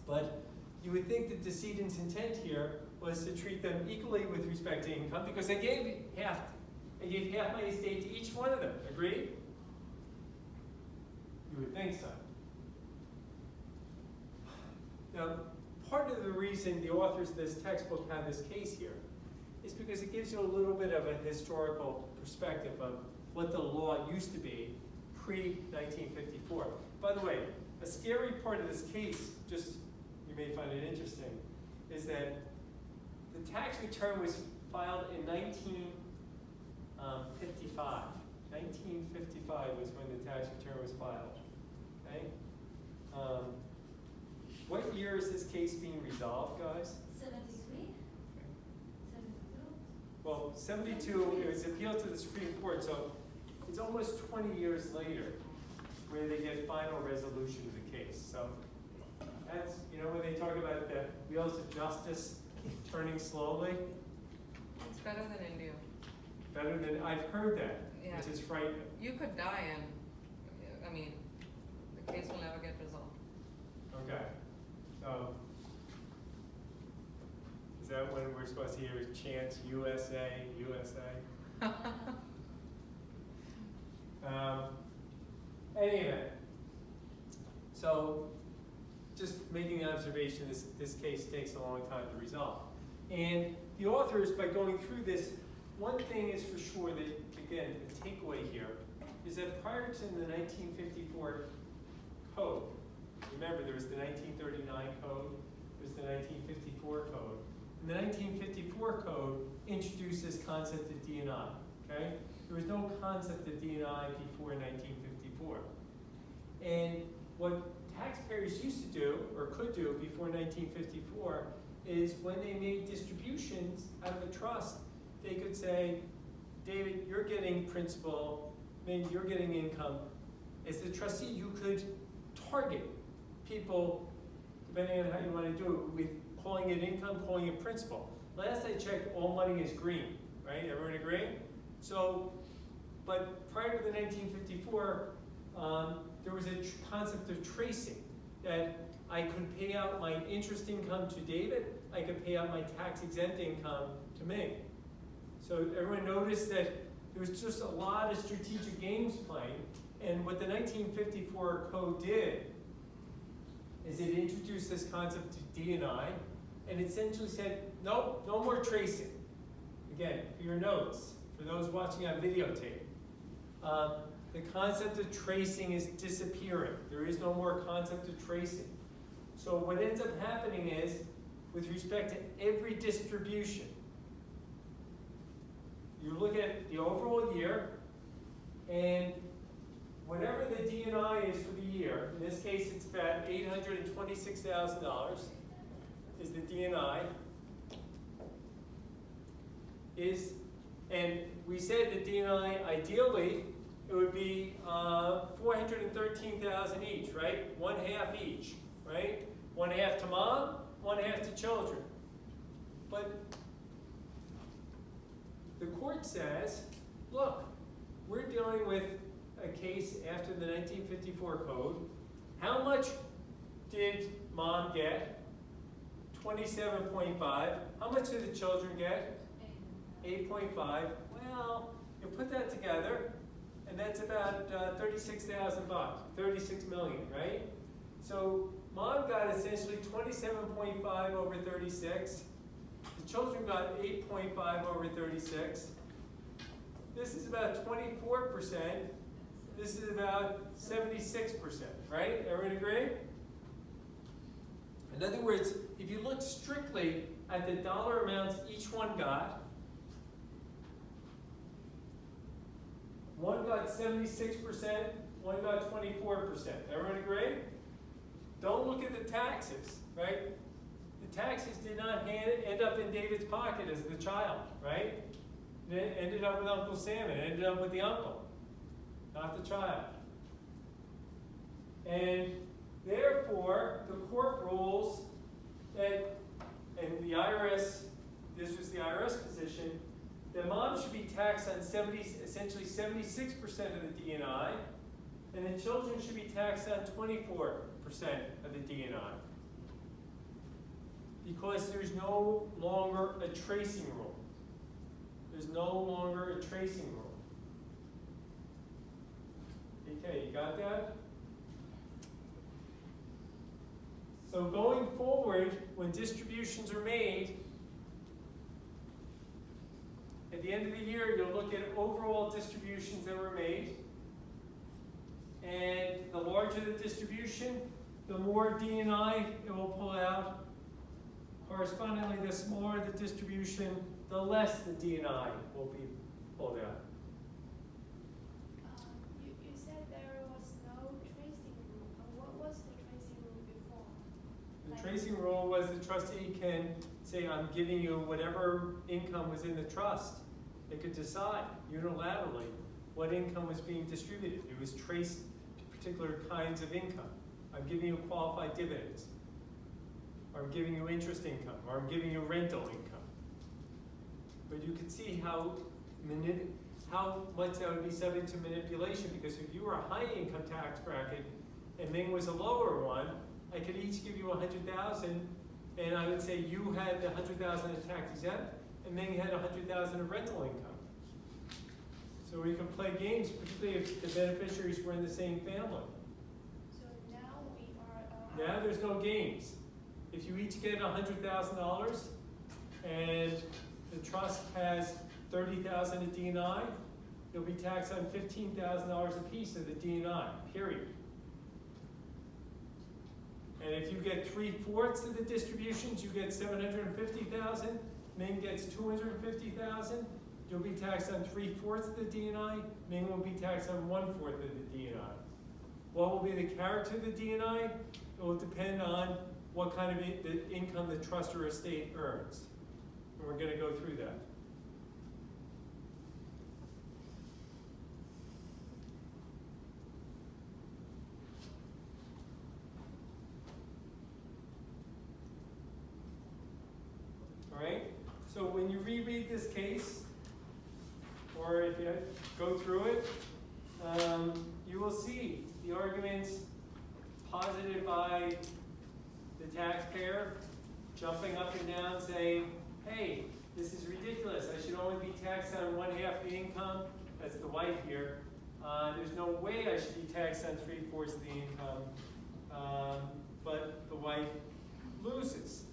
But you would think the decedent's intent here was to treat them equally with respect to income, because I gave half my estate to each one of them. Agreed? You would think so. Now, part of the reason the authors of this textbook have this case here is because it gives you a little bit of a historical perspective of what the law used to be pre-1954. By the way, a scary part of this case, just you may find it interesting, is that the tax return was filed in 1955. 1955 was when the tax return was filed. Okay? What year is this case being resolved, guys? 73? 72? Well, 72, it was appealed to the Supreme Court, so it's almost 20 years later where they get final resolution of the case. So that's, when they talk about the wheels of justice turning slowly, It's better than India. better than, I've heard that, Yeah. which is frightening. You could die and, the case will never get resolved. Okay, so that when we're supposed to hear chants USA, USA? Anyway, so just making an observation, this case takes a long time to resolve. And the authors, by going through this, one thing is for sure that, again, the takeaway here is that prior to the 1954 code, remember there was the 1939 code, there was the 1954 code. And the 1954 code introduced this concept of D&I, okay? There was no concept of D&I before 1954. And what taxpayers used to do, or could do before 1954, is when they made distributions out of a trust, they could say, David, you're getting principal, Ming, you're getting income. As the trustee, you could target people, depending on how you want to do it, with calling it income, calling it principal. Last I checked, all money is green, right? Everyone agree? So, but prior to the 1954, there was a concept of tracing, that I could pay out my interest income to David, I could pay out my tax exempt income to Ming. So everyone noticed that there was just a lot of strategic games playing, and what the 1954 code did is it introduced this concept of D&I, and it essentially said, nope, no more tracing. Again, for your notes, for those watching on videotape, the concept of tracing is disappearing. There is no more concept of tracing. So what ends up happening is, with respect to every distribution, you look at the overall year, and whatever the D&I is for the year, in this case it's about $826,000, is the D&I, and we said the D&I, ideally, it would be 413,000 each, right? One half each, right? One half to mom, one half to children. But the court says, look, we're dealing with a case after the 1954 code. How much did mom get? 27.5. How much did the children get? 8.5. Well, you put that together, and that's about 36,000 bucks, 36 million, right? So mom got essentially 27.5 over 36. The children got 8.5 over 36. This is about 24%. This is about 76%, right? Everyone agree? In other words, if you look strictly at the dollar amounts each one got 76%, one got 24%. Everyone agree? Don't look at the taxes, right? The taxes did not end up in David's pocket as the child, right? It ended up with Uncle Sam. It ended up with the uncle, not the child. And therefore, the court rules that, and the IRS, this was the IRS position, that mom should be taxed on essentially 76% of the D&I, and the children should be taxed on 24% of the D&I. Because there's no longer a tracing rule. There's no longer a tracing rule. Okay, you got that? So going forward, when distributions are made, at the end of the year, you'll look at overall distributions that were made. And the larger the distribution, the more D&I it will pull out. Correspondingly, the smaller the distribution, the less the D&I will be pulled out. You said there was no tracing rule. What was the tracing rule before? The tracing rule was the trustee can say, I'm giving you whatever income was in the trust. They could decide unilaterally what income was being distributed. It was traced to particular kinds of income. I'm giving you qualified dividends, or I'm giving you interest income, or I'm giving you rental income. But you could see how much that would be subject to manipulation, because if you were a high income tax bracket and Ming was a lower one, I could each give you $100,000 And I would say you had 100,000 of tax exempt, and Ming had 100,000 of rental income. So we can play games, particularly if the beneficiaries were in the same family. So now we are. Now there's no games. If you each get $100,000 and the trust has 30,000 of D&I, you'll be taxed on $15,000 a piece of the D&I, period. And if you get 3/4 of the distributions, you get 750,000. Ming gets 250,000. You'll be taxed on 3/4 of the D&I. Ming will be taxed on 1/4 of the D&I. What will be the character of the D&I? It will depend on what kind of the income the trust or estate earns. And we're going to go through that. All right? So when you reread this case, or if you go through it, you will see the arguments posited by the taxpayer jumping up and down saying, hey, this is ridiculous. I should only be taxed on 1/2 the income. That's the wife here. There's no way I should be taxed on 3/4 of the income. But the wife loses.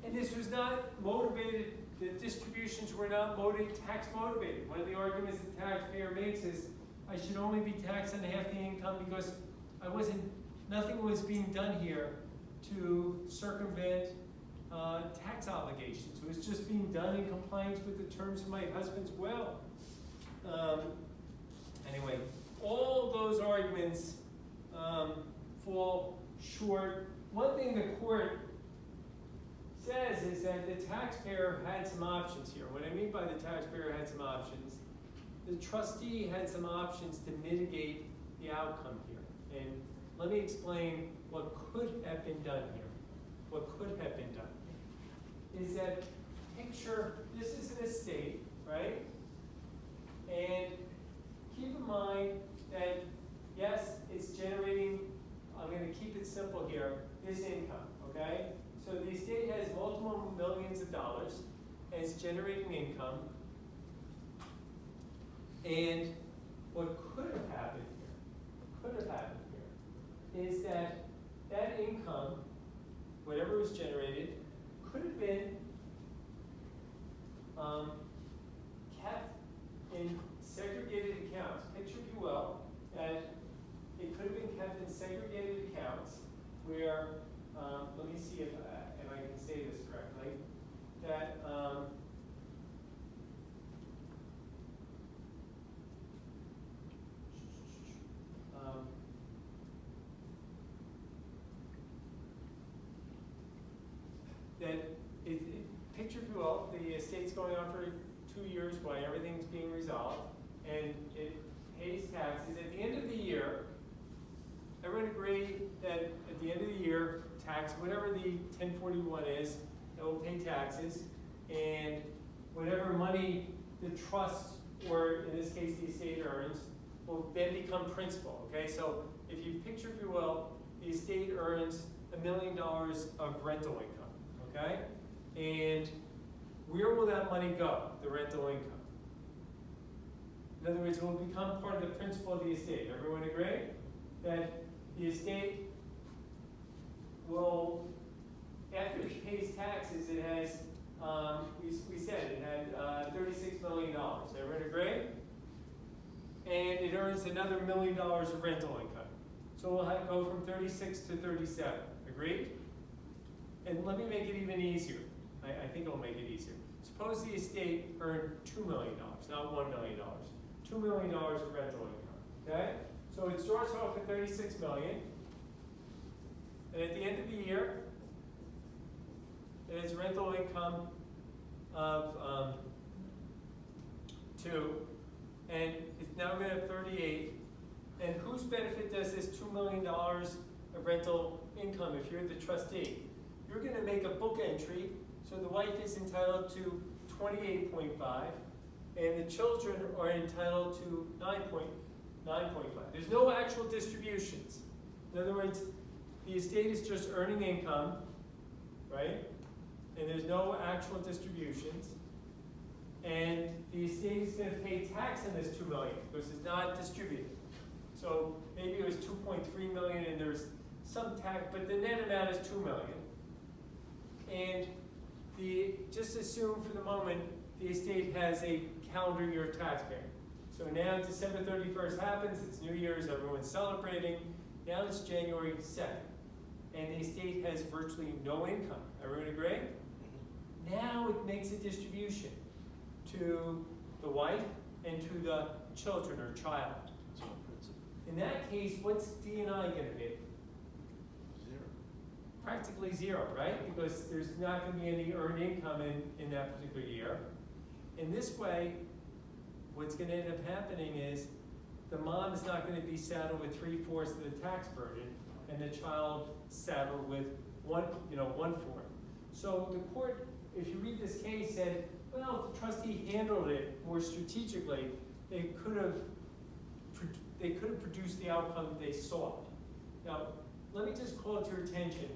And this was not motivated, the distributions were not tax motivated. One of the arguments the taxpayer makes is, I should only be taxed on 1/2 the income because nothing was being done here to circumvent tax obligations. It was just being done in compliance with the terms of my husband's will. Anyway, all those arguments fall short. One thing the court says is that the taxpayer had some options here. What I mean by the taxpayer had some options, the trustee had some options to mitigate the outcome here. And let me explain what could have been done here. What could have been done is that picture, this is an estate, right? And keep in mind that, yes, it's generating, I'm going to keep it simple here, this income, okay? So the estate has multiple millions of dollars, and it's generating income. And what could have happened here, is that that income, whatever was generated, could have been kept in segregated accounts. Picture, if you will, that it could have been kept in segregated accounts where, let me see if I can say this correctly, that picture, if you will, the estate's going on for 2 years while everything's being resolved, and it pays taxes. At the end of the year, everyone agreed that at the end of the year, tax, whatever the 1041 is, it will pay taxes, and whatever money the trust, or in this case the estate earns, will then become principal, okay? So if you picture, if you will, the estate earns $1 million of rental income, okay? And where will that money go, the rental income? In other words, it will become part of the principal of the estate. Everyone agree? That the estate will, after it pays taxes, it has, we said it had $36 million. Everyone agree? And it earns another $1 million of rental income. So we'll go from 36 to 37. Agreed? And let me make it even easier. I think it'll make it easier. Suppose the estate earned $2 million, not $1 million. $2 million of rental income, okay? So it starts off at $36 million, and at the end of the year, it has rental income of 2, and it's now going to have 38. And whose benefit does this $2 million of rental income if you're the trustee? You're going to make a book entry, so the wife is entitled to 28.5, and the children are entitled to 9.5. There's no actual distributions. In other words, the estate is just earning income, right? And there's no actual distributions. And the estate is going to pay tax on this $2 million because it's not distributed. So maybe it was 2.3 million and there's some tax, but the net amount is 2 million. And just assume for the moment the estate has a calendar year taxpayer. So now December 31st happens, it's New Year's, everyone's celebrating. Now it's January 2nd. And the estate has virtually no income. Everyone agree? Now it makes a distribution to the wife and to the children or child. It's on principle. In that case, what's D&I going to be? Zero. Practically zero, right? Because there's not going to be any earned income in that particular year. In this way, what's going to end up happening is the mom is not going to be saddled with 3/4 of the tax burden, and the child saddled with 1/4. So the court, if you read this case, said, well, if the trustee handled it more strategically, they could have produced the outcome they sought. Now, let me just call to your attention.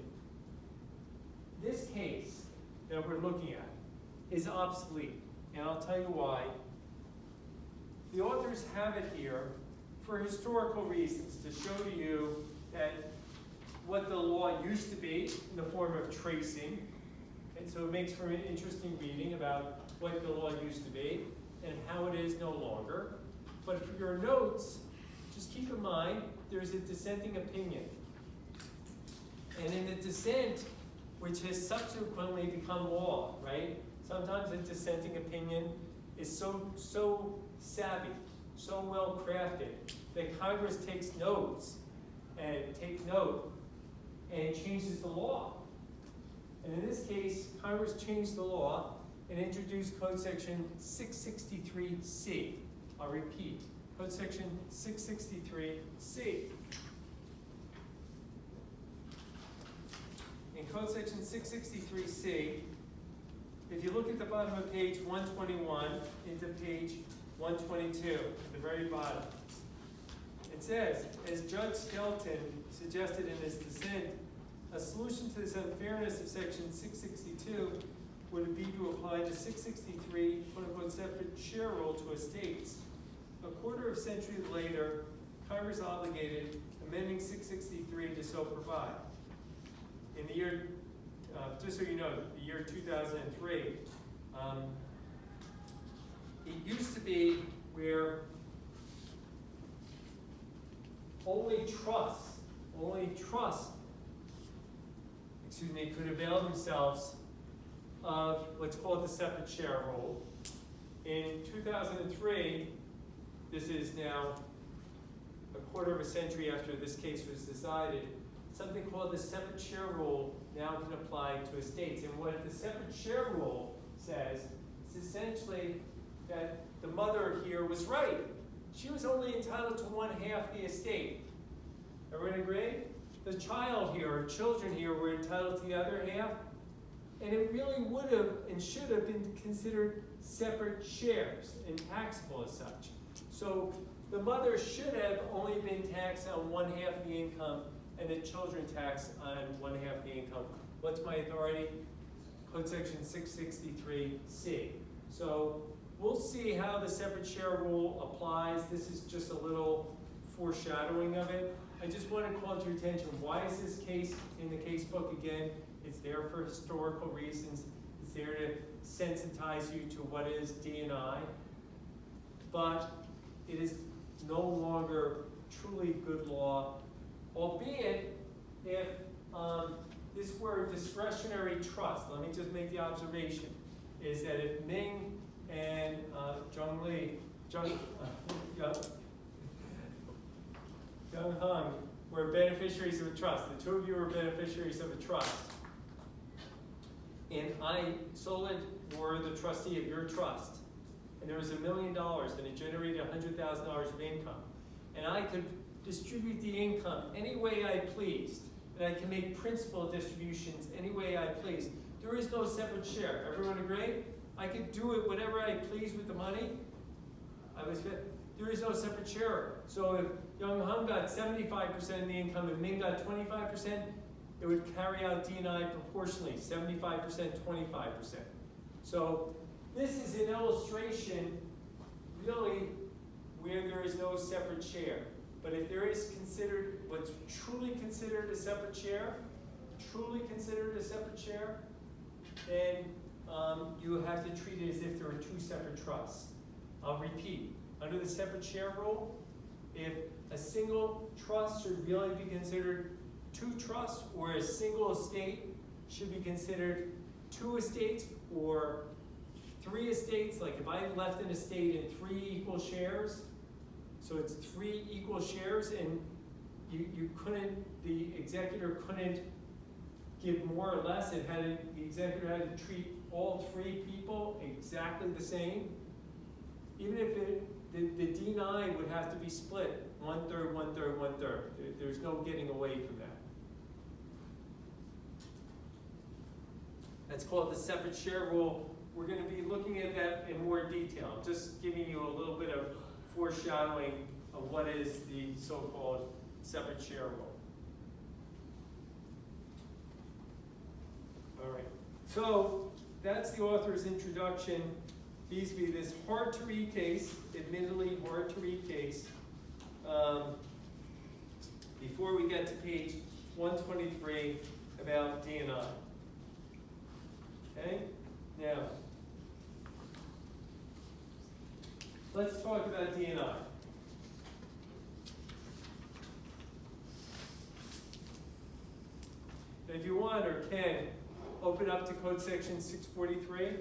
This case that we're looking at is obsolete, and I'll tell you why. The authors have it here for historical reasons, to show to you that what the law used to be in the form of tracing, and so it makes for an interesting reading about what the law used to be and how it is no longer. But for your notes, just keep in mind there's a dissenting opinion. And in the dissent, which has subsequently become law, right? Sometimes a dissenting opinion is so savvy, so well crafted, that Congress takes note and changes the law. And in this case, Congress changed the law and introduced Code Section 663C. I'll repeat, Code Section 663C. In Code Section 663C, if you look at the bottom of page 121 into page 122, at the very bottom, it says, as Judge Skelton suggested in his dissent, a solution to this unfairness of Section 662 would be to apply the 663 quote-unquote separate share rule to estates. A quarter of a century later, Congress obligated amending 663 to so provide. In the year, just so you know, the year 2003, it used to be where only trusts, could avail themselves of what's called the separate share rule. In 2003, this is now a quarter of a century after this case was decided, something called the separate share rule now can apply to estates. And what the separate share rule says is essentially that the mother here was right. She was only entitled to 1/2 the estate. Everyone agree? The child here, or children here, were entitled to the other half. And it really would have and should have been considered separate shares and taxable as such. So the mother should have only been taxed on 1/2 the income and the children taxed on 1/2 the income. What's my authority? Code Section 663C. So we'll see how the separate share rule applies. This is just a little foreshadowing of it. I just want to call to your attention, why is this case in the case book again? It's there for historical reasons. It's there to sensitize you to what is D&I. But it is no longer truly good law, albeit if this were discretionary trust. Let me just make the observation, is that if Ming and Young Hung were beneficiaries of a trust, the two of you were beneficiaries of a trust, and Solid were the trustee of your trust, and there was $1 million and it generated $100,000 of income, and I could distribute the income any way I pleased, and I can make principal distributions any way I please. There is no separate share. Everyone agree? I could do it whatever I please with the money. There is no separate share. So if Young Hung got 75% of the income and Ming got 25%, it would carry out D&I proportionally, 75%, 25%. So this is an illustration, really, where there is no separate share. But if there is considered, what's truly considered a separate share, then you have to treat it as if there were two separate trusts. I'll repeat, under the separate share rule, if a single trust should really be considered two trusts, or a single estate should be considered two estates or three estates, like if I left an estate in 3 equal shares, so it's 3 equal shares, and you couldn't, the executor couldn't give more or less, the executor had to treat all 3 people exactly the same. Even if the D9 would have to be split 1/3, 1/3, 1/3. There's no getting away from that. That's called the separate share rule. We're going to be looking at that in more detail. I'm just giving you a little bit of foreshadowing of what is the so-called separate share rule. All right, so that's the author's introduction vis-a-vis this hard-to-read case, admittedly hard-to-read case. Before we get to page 123 about D&I. Okay, now let's talk about D&I. If you want or can, open up to code section 643.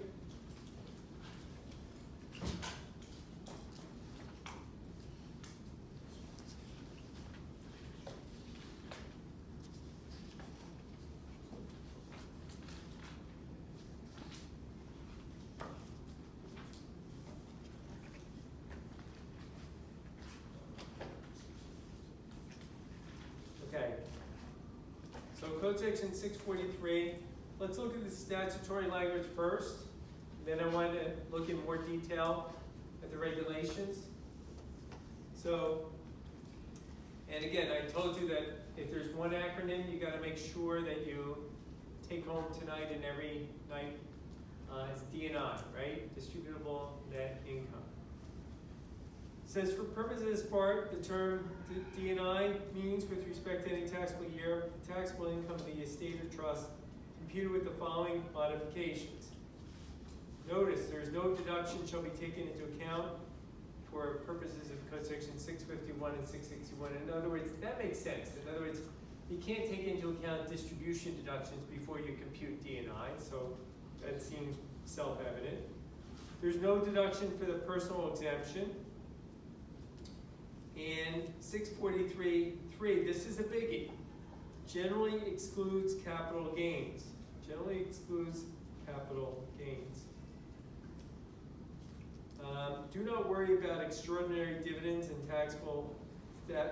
Okay, so code section 643, let's look at the statutory language first, then I want to look in more detail at the regulations. So, and again, I told you that if there's one acronym, you got to make sure that you take home tonight and every night is D&I, right? Distributable net income. Says for purposes of this part, the term D&I means with respect to any taxable year, taxable income of the estate or trust computed with the following modifications. Notice there is no deduction shall be taken into account for purposes of code section 651 and 661. In other words, that makes sense. In other words, you can't take into account distribution deductions before you compute D&I, so that seems self-evident. There's no deduction for the personal exemption. And 643.3, this is a biggie, generally excludes capital gains. Generally excludes capital gains. Do not worry about extraordinary dividends and taxable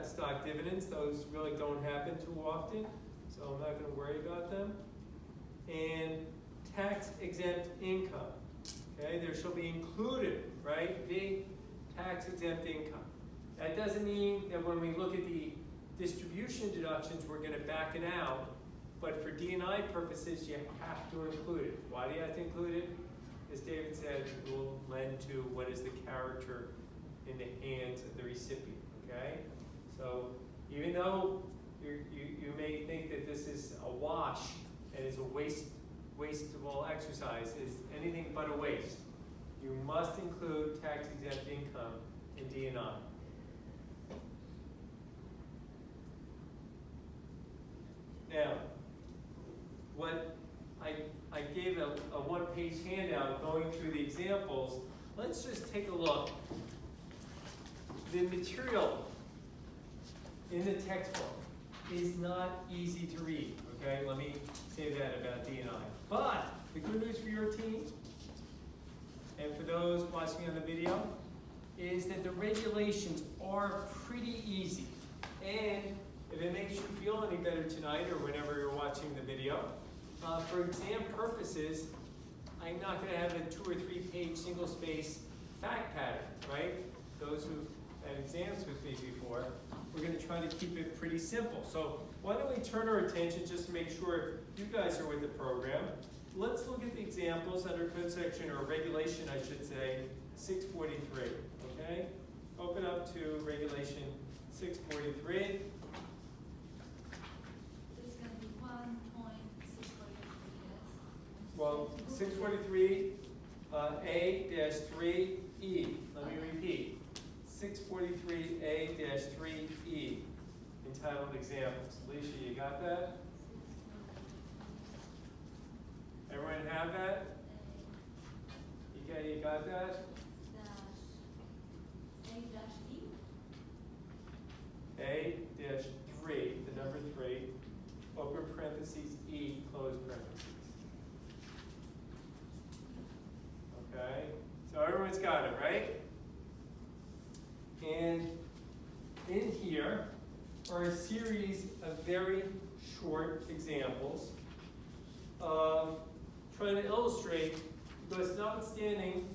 stock dividends. Those really don't happen too often, so I'm not going to worry about them. And tax-exempt income. Okay, there shall be included, right, big tax-exempt income. That doesn't mean that when we look at the distribution deductions, we're going to back it out. But for D&I purposes, you have to include it. Why do you have to include it? As David said, it will lend to what is the character in the hands of the recipient. Okay? So even though you may think that this is a wash and is a wasteful exercise, is anything but a waste. You must include tax-exempt income in D&I. Now, what I gave a one-page handout going through the examples. Let's just take a look. The material in the textbook is not easy to read, okay? Let me say that about D&I. But the good news for your team, and for those watching on the video, is that the regulations are pretty easy. And if it makes you feel any better tonight or whenever you're watching the video, for exam purposes, I'm not going to have a 2 or 3 page single space fact pattern, right? Those who've had exams with me before, we're gonna try to keep it pretty simple. So why don't we turn our attention just to make sure you guys are with the program. Let's look at the examples under code section, or regulation, I should say, 643, okay? Open up to regulation 643. It's gonna be 1.643, yes? Well, 643, A-3E. Let me repeat. 643A-3E, entitled examples. Alicia, you got that? Everyone have that? You got that? A-3, the number 3, open parentheses, E, close parentheses. Okay, so everyone's got it, right? And in here are a series of very short examples of trying to illustrate, because notwithstanding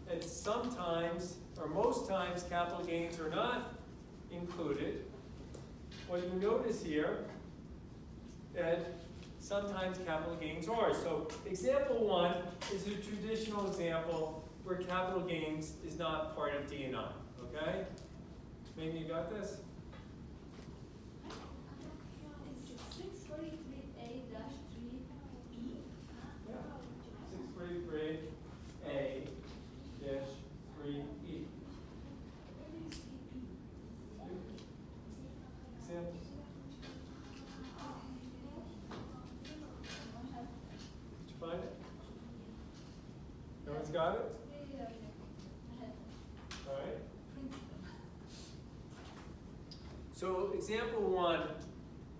that sometimes, or most times, capital gains are not included, what you notice here that sometimes capital gains are. So example 1 is a traditional example where capital gains is not part of D&I, okay? Maybe you got this? It's 643A-3E. Yeah. 643A-3E. Examples. Did you find it? Everyone's got it? Yeah. All right. So example 1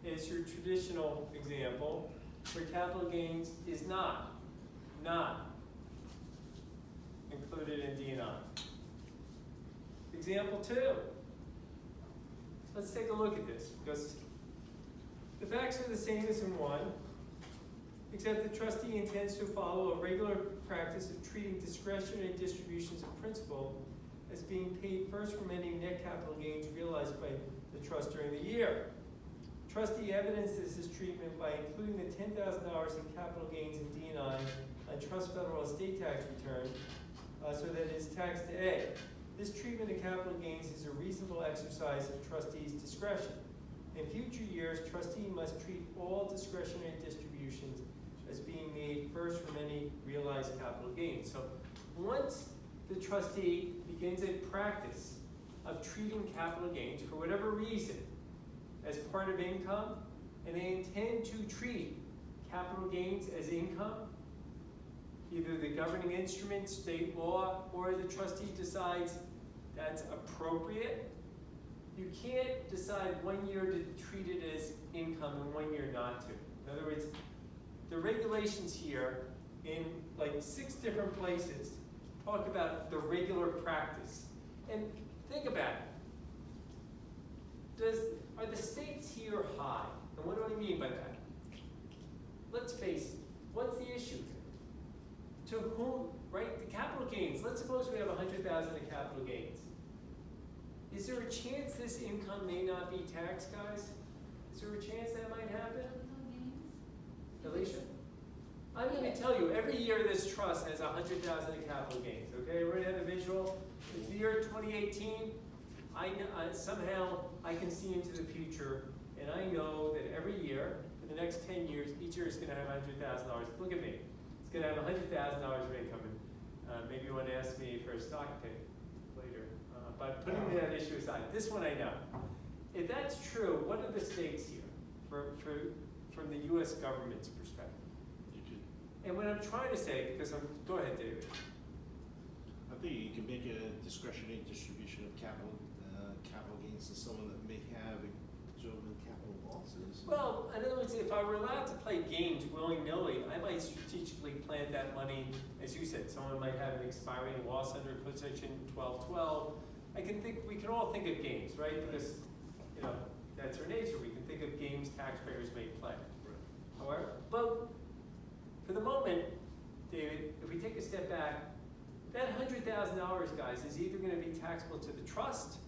is your traditional example where capital gains is not included in D&I. Example 2. Let's take a look at this, because the facts are the same as in 1, except the trustee intends to follow a regular practice of treating discretionary distributions of principal as being paid first from any net capital gains realized by the trust during the year. Trustee evidences this treatment by including the $10,000 in capital gains in D&I on trust federal estate tax return, so that it is taxed to A. This treatment of capital gains is a reasonable exercise of trustee's discretion. In future years, trustee must treat all discretionary distributions as being made first from any realized capital gains. So once the trustee begins a practice of treating capital gains for whatever reason as part of income, and they intend to treat capital gains as income, either the governing instrument, state law, or the trustee decides that's appropriate, you can't decide 1 year to treat it as income and 1 year not to. In other words, the regulations here in like 6 different places talk about the regular practice. And think about it. Are the stakes here high? And what do I mean by that? Let's face it, what's the issue here? To whom, right? The capital gains. Let's suppose we have 100,000 in capital gains. Is there a chance this income may not be taxed, guys? Is there a chance that might happen? Alicia? I'm going to tell you, every year this trust has 100,000 in capital gains, okay? We're going to have a visual. It's the year 2018. Somehow I can see into the future, and I know that every year, for the next 10 years, each year is going to have $100,000. Look at me. It's going to have $100,000 of income. And maybe you want to ask me for a stock pick later. But putting that issue aside, this one I know. If that's true, what are the stakes here from the U.S. government's perspective? And what I'm trying to say, because go ahead, David. I think you can make a discretionary distribution of capital gains to someone that may have exorbitant capital losses. Well, in other words, if I were allowed to play games willy-nilly, I might strategically plant that money, as you said, someone might have an expiring loss under Code Section 1212. We can all think of games, right? Because, that's our nature. We can think of games taxpayers may play. Right. However, but for the moment, David, if we take a step back, that $100,000, guys, is either going to be taxable to the trust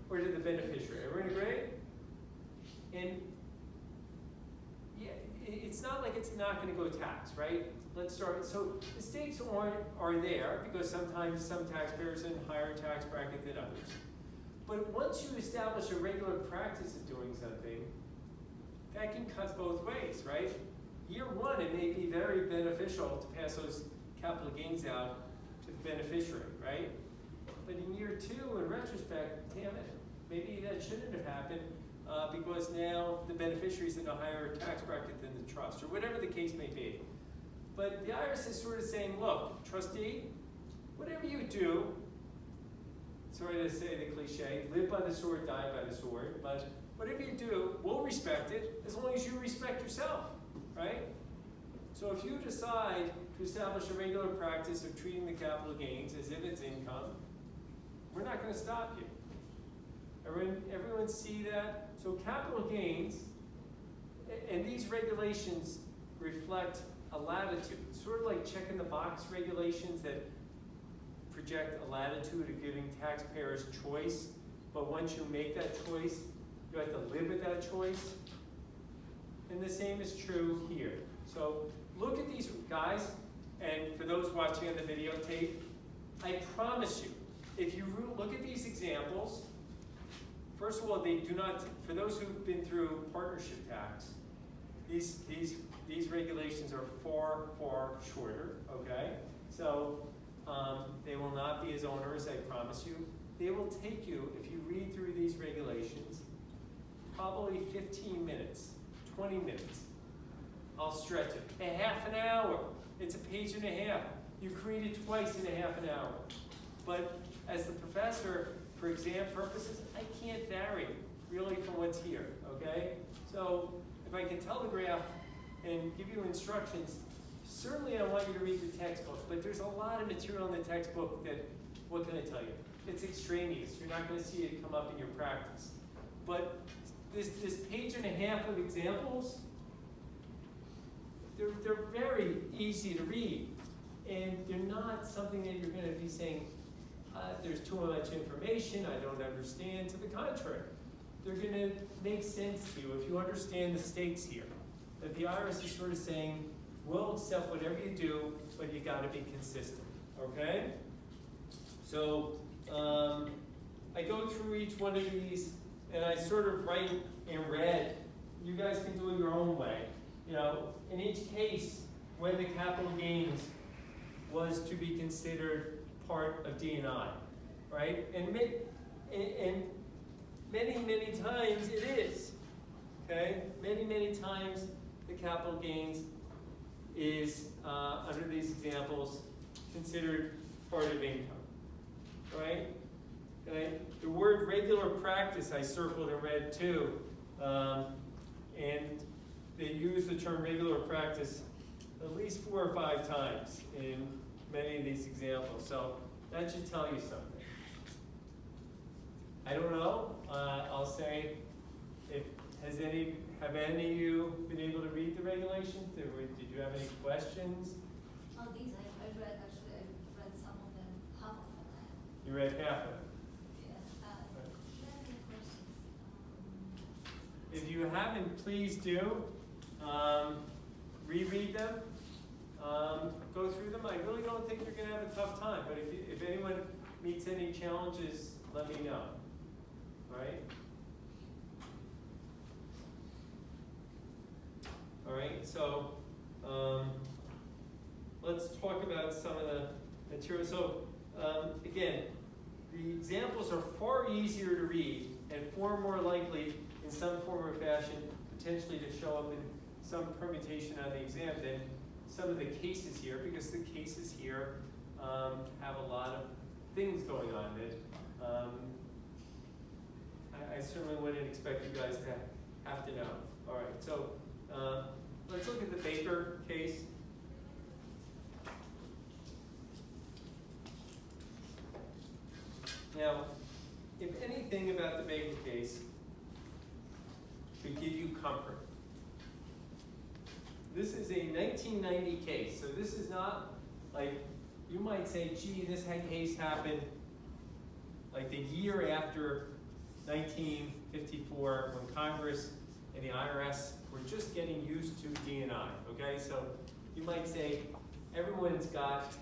or to the beneficiary. Everyone agree? And yeah, it's not like it's not gonna go tax, right? Let's start, so the stakes are there because sometimes some taxpayers are in higher tax bracket than others. But once you establish a regular practice of doing something, that can cut both ways, right? Year one, it may be very beneficial to pass those capital gains out to the beneficiary, right? But in year two, in retrospect, damn it, maybe that shouldn't have happened because now the beneficiary's in a higher tax bracket than the trust, or whatever the case may be. But the IRS is sort of saying, look, trustee, whatever you do, sorry to say the cliche, live by the sword, die by the sword, but whatever you do, we'll respect it as long as you respect yourself, right? So if you decide to establish a regular practice of treating the capital gains as if it's income, we're not going to stop you. Everyone see that? So capital gains, and these regulations reflect a latitude, sort of like checking the box regulations that project a latitude of giving taxpayers choice, but once you make that choice, you have to live with that choice. And the same is true here. So look at these guys, and for those watching on the videotape, I promise you, if you look at these examples, first of all, they do not, for those who've been through partnership tax, these regulations are far, far shorter, okay? So they will not be as onerous, I promise you. They will take you, if you read through these regulations, probably 15 minutes, 20 minutes. I'll stretch it. A half an hour. It's a page and a half. You can read it twice in a half an hour. But as the professor, for exam purposes, I can't vary really from what's here, okay? So if I can telegraph and give you instructions, certainly I want you to read the textbook, but there's a lot of material in the textbook that, what can I tell you? It's extraneous. You're not going to see it come up in your practice. But this page and a half of examples, they're very easy to read. And they're not something that you're going to be saying, there's too much information, I don't understand. To the contrary, they're going to make sense to you if you understand the stakes here. That the IRS is sort of saying, we'll accept whatever you do, but you got to be consistent, okay? So I go through each one of these, and I sort of write in red. You guys can do it your own way. You know, in each case, when the capital gains was to be considered part of D&I, right? And many times it is, okay? Many times the capital gains is, under these examples, considered part of income, right? Okay? The word regular practice I circled in red too, and they use the term regular practice at least 4 or 5 times in many of these examples, so that should tell you something. I don't know. I'll say, have any of you been able to read the regulations? Did you have any questions? Oh, these I read, actually, I read some of them, half of them. You read half of it. Yeah. Do you have any questions? If you haven't, please do. Reread them. Go through them. I really don't think you're going to have a tough time, but if anyone meets any challenges, let me know. All right? All right, so let's talk about some of the material. So again, the examples are far easier to read and far more likely in some form or fashion potentially to show up in some permutation on the exam than some of the cases here, because the cases here have a lot of things going on that I certainly wouldn't expect you guys to have to know. All right, so let's look at the Baker case. Now, if anything about the Baker case should give you comfort, this is a 1990 case, so this is not like, you might say, gee, this case happened like the year after 1954 when Congress and the IRS, we're just getting used to D&I, okay? So you might say, everyone's got,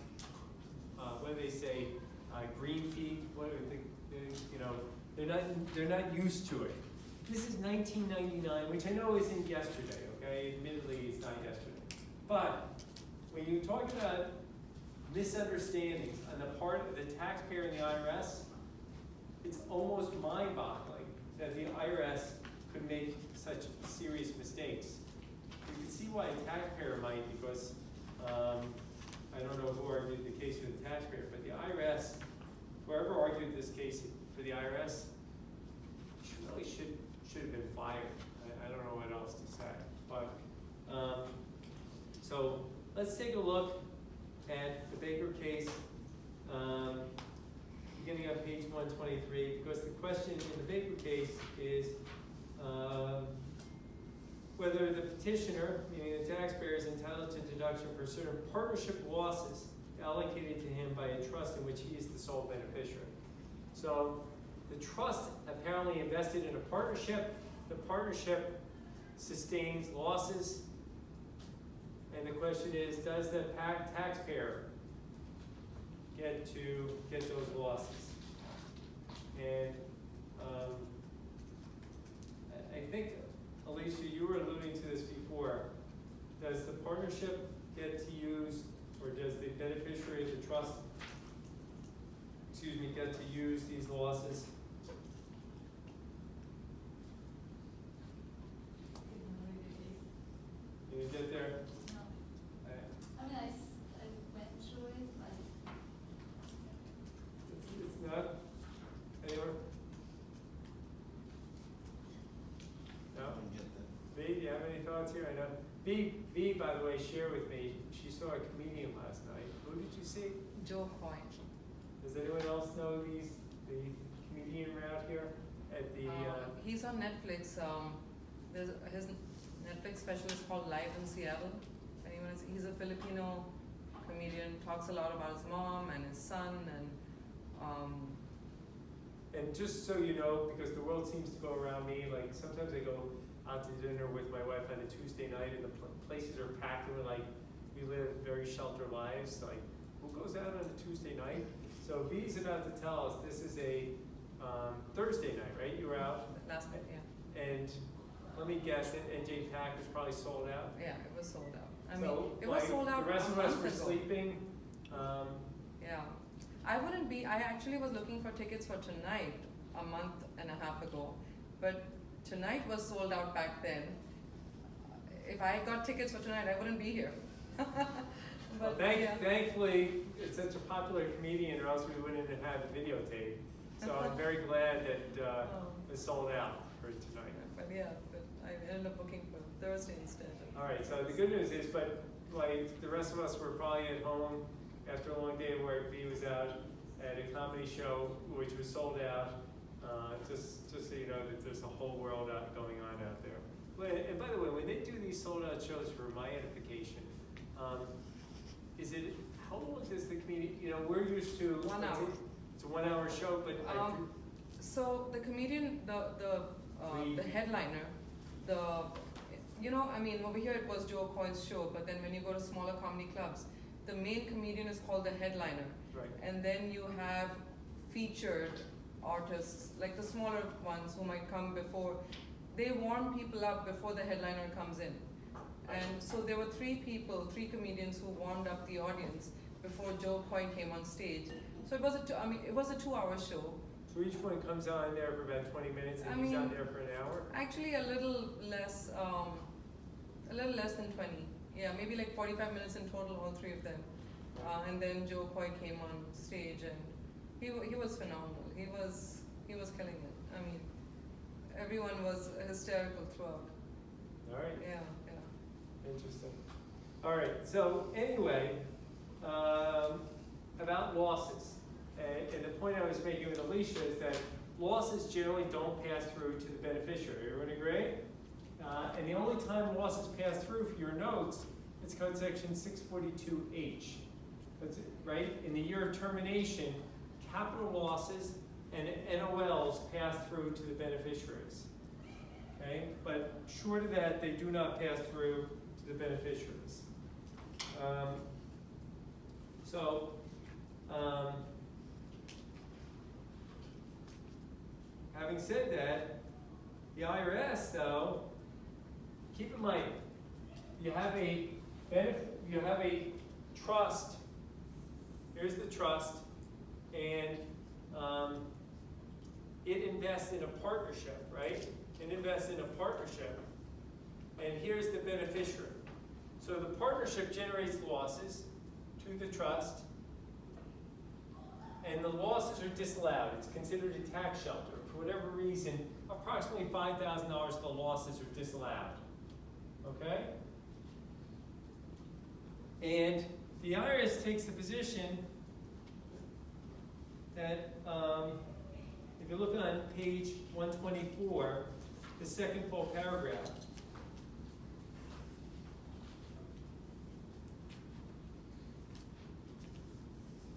what do they say, green feet, what do they, you know, they're not used to it. This is 1999, which I know isn't yesterday, okay? Admittedly, it's not yesterday. But when you talk about misunderstandings on the part of the taxpayer and the IRS, it's almost mind-boggling that the IRS could make such serious mistakes. You can see why a taxpayer might, because I don't know who argued the case for the taxpayer, but the IRS, whoever argued this case for the IRS, really should have been fired. I don't know what else to say. But so let's take a look at the Baker case, beginning on page 123, because the question in the Baker case is whether the petitioner, meaning the taxpayer, is entitled to deduction for certain partnership losses allocated to him by a trust in which he is the sole beneficiary. So the trust apparently invested in a partnership. The partnership sustains losses. And the question is, does the taxpayer get to get those losses? And I think, Alicia, you were alluding to this before. Does the partnership get to use, or does the beneficiary of the trust, get to use these losses? Can you get there? No. I mean, I went through it, but It's not anywhere? No? I don't get that. B, do you have any thoughts here? I know. B, by the way, shared with me, she saw a comedian last night. Who did you see? Joe Coyne. Does anyone else know the comedian around here at the, He's on Netflix. There's his Netflix special is called Live in Seattle. He's a Filipino comedian, talks a lot about his mom and his son, and just so you know, because the world seems to go around me, like sometimes I go out to dinner with my wife on a Tuesday night and the places are packed and we're like, we live very sheltered lives, like who goes out on a Tuesday night? So V's about to tell us this is a Thursday night, right? You were out? last night, yeah. And let me guess, that NJ Pack was probably sold out? Yeah, it was sold out. I mean, So, it was like, sold out the rest a of us month were ago. sleeping. Yeah. I actually was looking for tickets for tonight a month and a half ago, but tonight was sold out back then. If I got tickets for tonight, I wouldn't be here. Well, thankfully, it's such a popular comedian, or else we wouldn't have had the videotape. So I'm very glad that it was sold out for tonight. But yeah, but I ended up booking for Thursday instead. All right, so the good news is, but like the rest of us were probably at home after a long day of work. B was out at a comedy show, which was sold out. Just so you know that there's a whole world going on out there. And by the way, when they do these sold out shows, for my edification, how long does the comedian, we're used to 1 hour. It's a 1 hour show, but So the comedian, the headliner, over here it was Joe Coyne's show, but then when you go to smaller comedy clubs, the main comedian is called the headliner. right. And then you have featured artists, like the smaller ones who might come before. They warm people up before the headliner comes in. And so there were three comedians who warmed up the audience before Joe Coyne came on stage. So it was a 2 hour show. So each one comes on there for about 20 minutes, and he's on there for an hour? Actually a little less than 20. Yeah, maybe like 45 minutes in total, all three of them. And then Joe Coyne came on stage, and he was phenomenal. He was killing it. I mean, everyone was hysterical throughout. All right. Yeah. Interesting. All right, so anyway, about losses. And the point I was making with Alicia is that losses generally don't pass through to the beneficiary. Everyone agree? And the only time losses pass through, for your notes, it's code section 642H. That's it, right? In the year of termination, capital losses and NOLs pass through to the beneficiaries. okay? But short of that, they do not pass through to the beneficiaries. Having said that, the IRS though, keep in mind, you have a trust. Here's the trust, and it invests in a partnership, right? It invests in a partnership, and here's the beneficiary. So the partnership generates losses to the trust, and the losses are disallowed. It's considered a tax shelter. For whatever reason, approximately $5,000 of the losses are disallowed. Okay? And the IRS takes the position that if you look on page 124, the second full paragraph,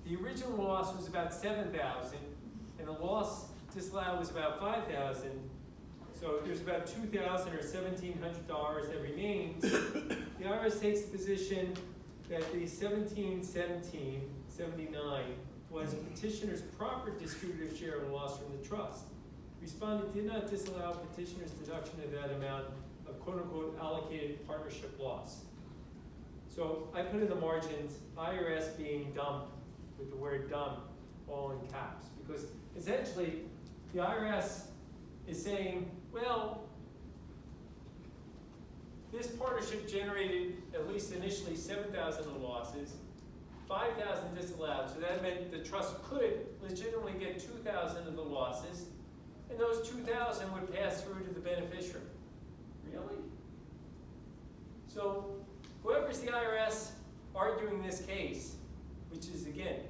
the original loss was about $7,000, and the loss disallowed was about $5,000. So there's about $2,000 or $1,700 that remains. The IRS takes the position that the $1,779 was petitioner's proper distributive share of the loss from the trust. Respondent did not disallow petitioner's deduction of that amount of quote-unquote allocated partnership loss. So I put in the margins, IRS being dumb, with the word dumb all in caps, because essentially the IRS is saying, well, this partnership generated at least initially $7,000 in losses, $5,000 disallowed, so that meant the trust could legitimately get $2,000 of the losses, and those $2,000 would pass through to the beneficiary. Really? So whoever's the IRS arguing this case, which is again,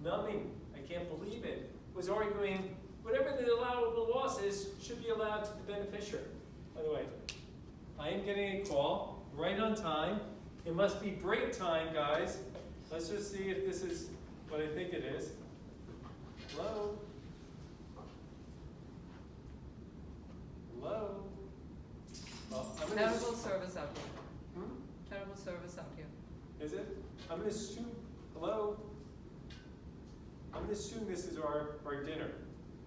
numbing, I can't believe it, was arguing whatever the allowable losses should be allowed to the beneficiary. By the way, I am getting a call right on time. It must be break time, guys. Let's just see if this is what I think it is. Hello? Hello? Well, I'm gonna Terrible service out here. Hmm? Terrible service out here. Is it? I'm gonna assume, hello? I'm gonna assume this is our dinner.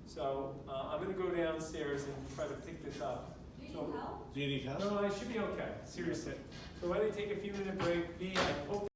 So I'm gonna go downstairs and try to pick this up. Do you So- need help? Do you need help? No, I should be okay, seriously. So why don't you take a few minute break? B, I hope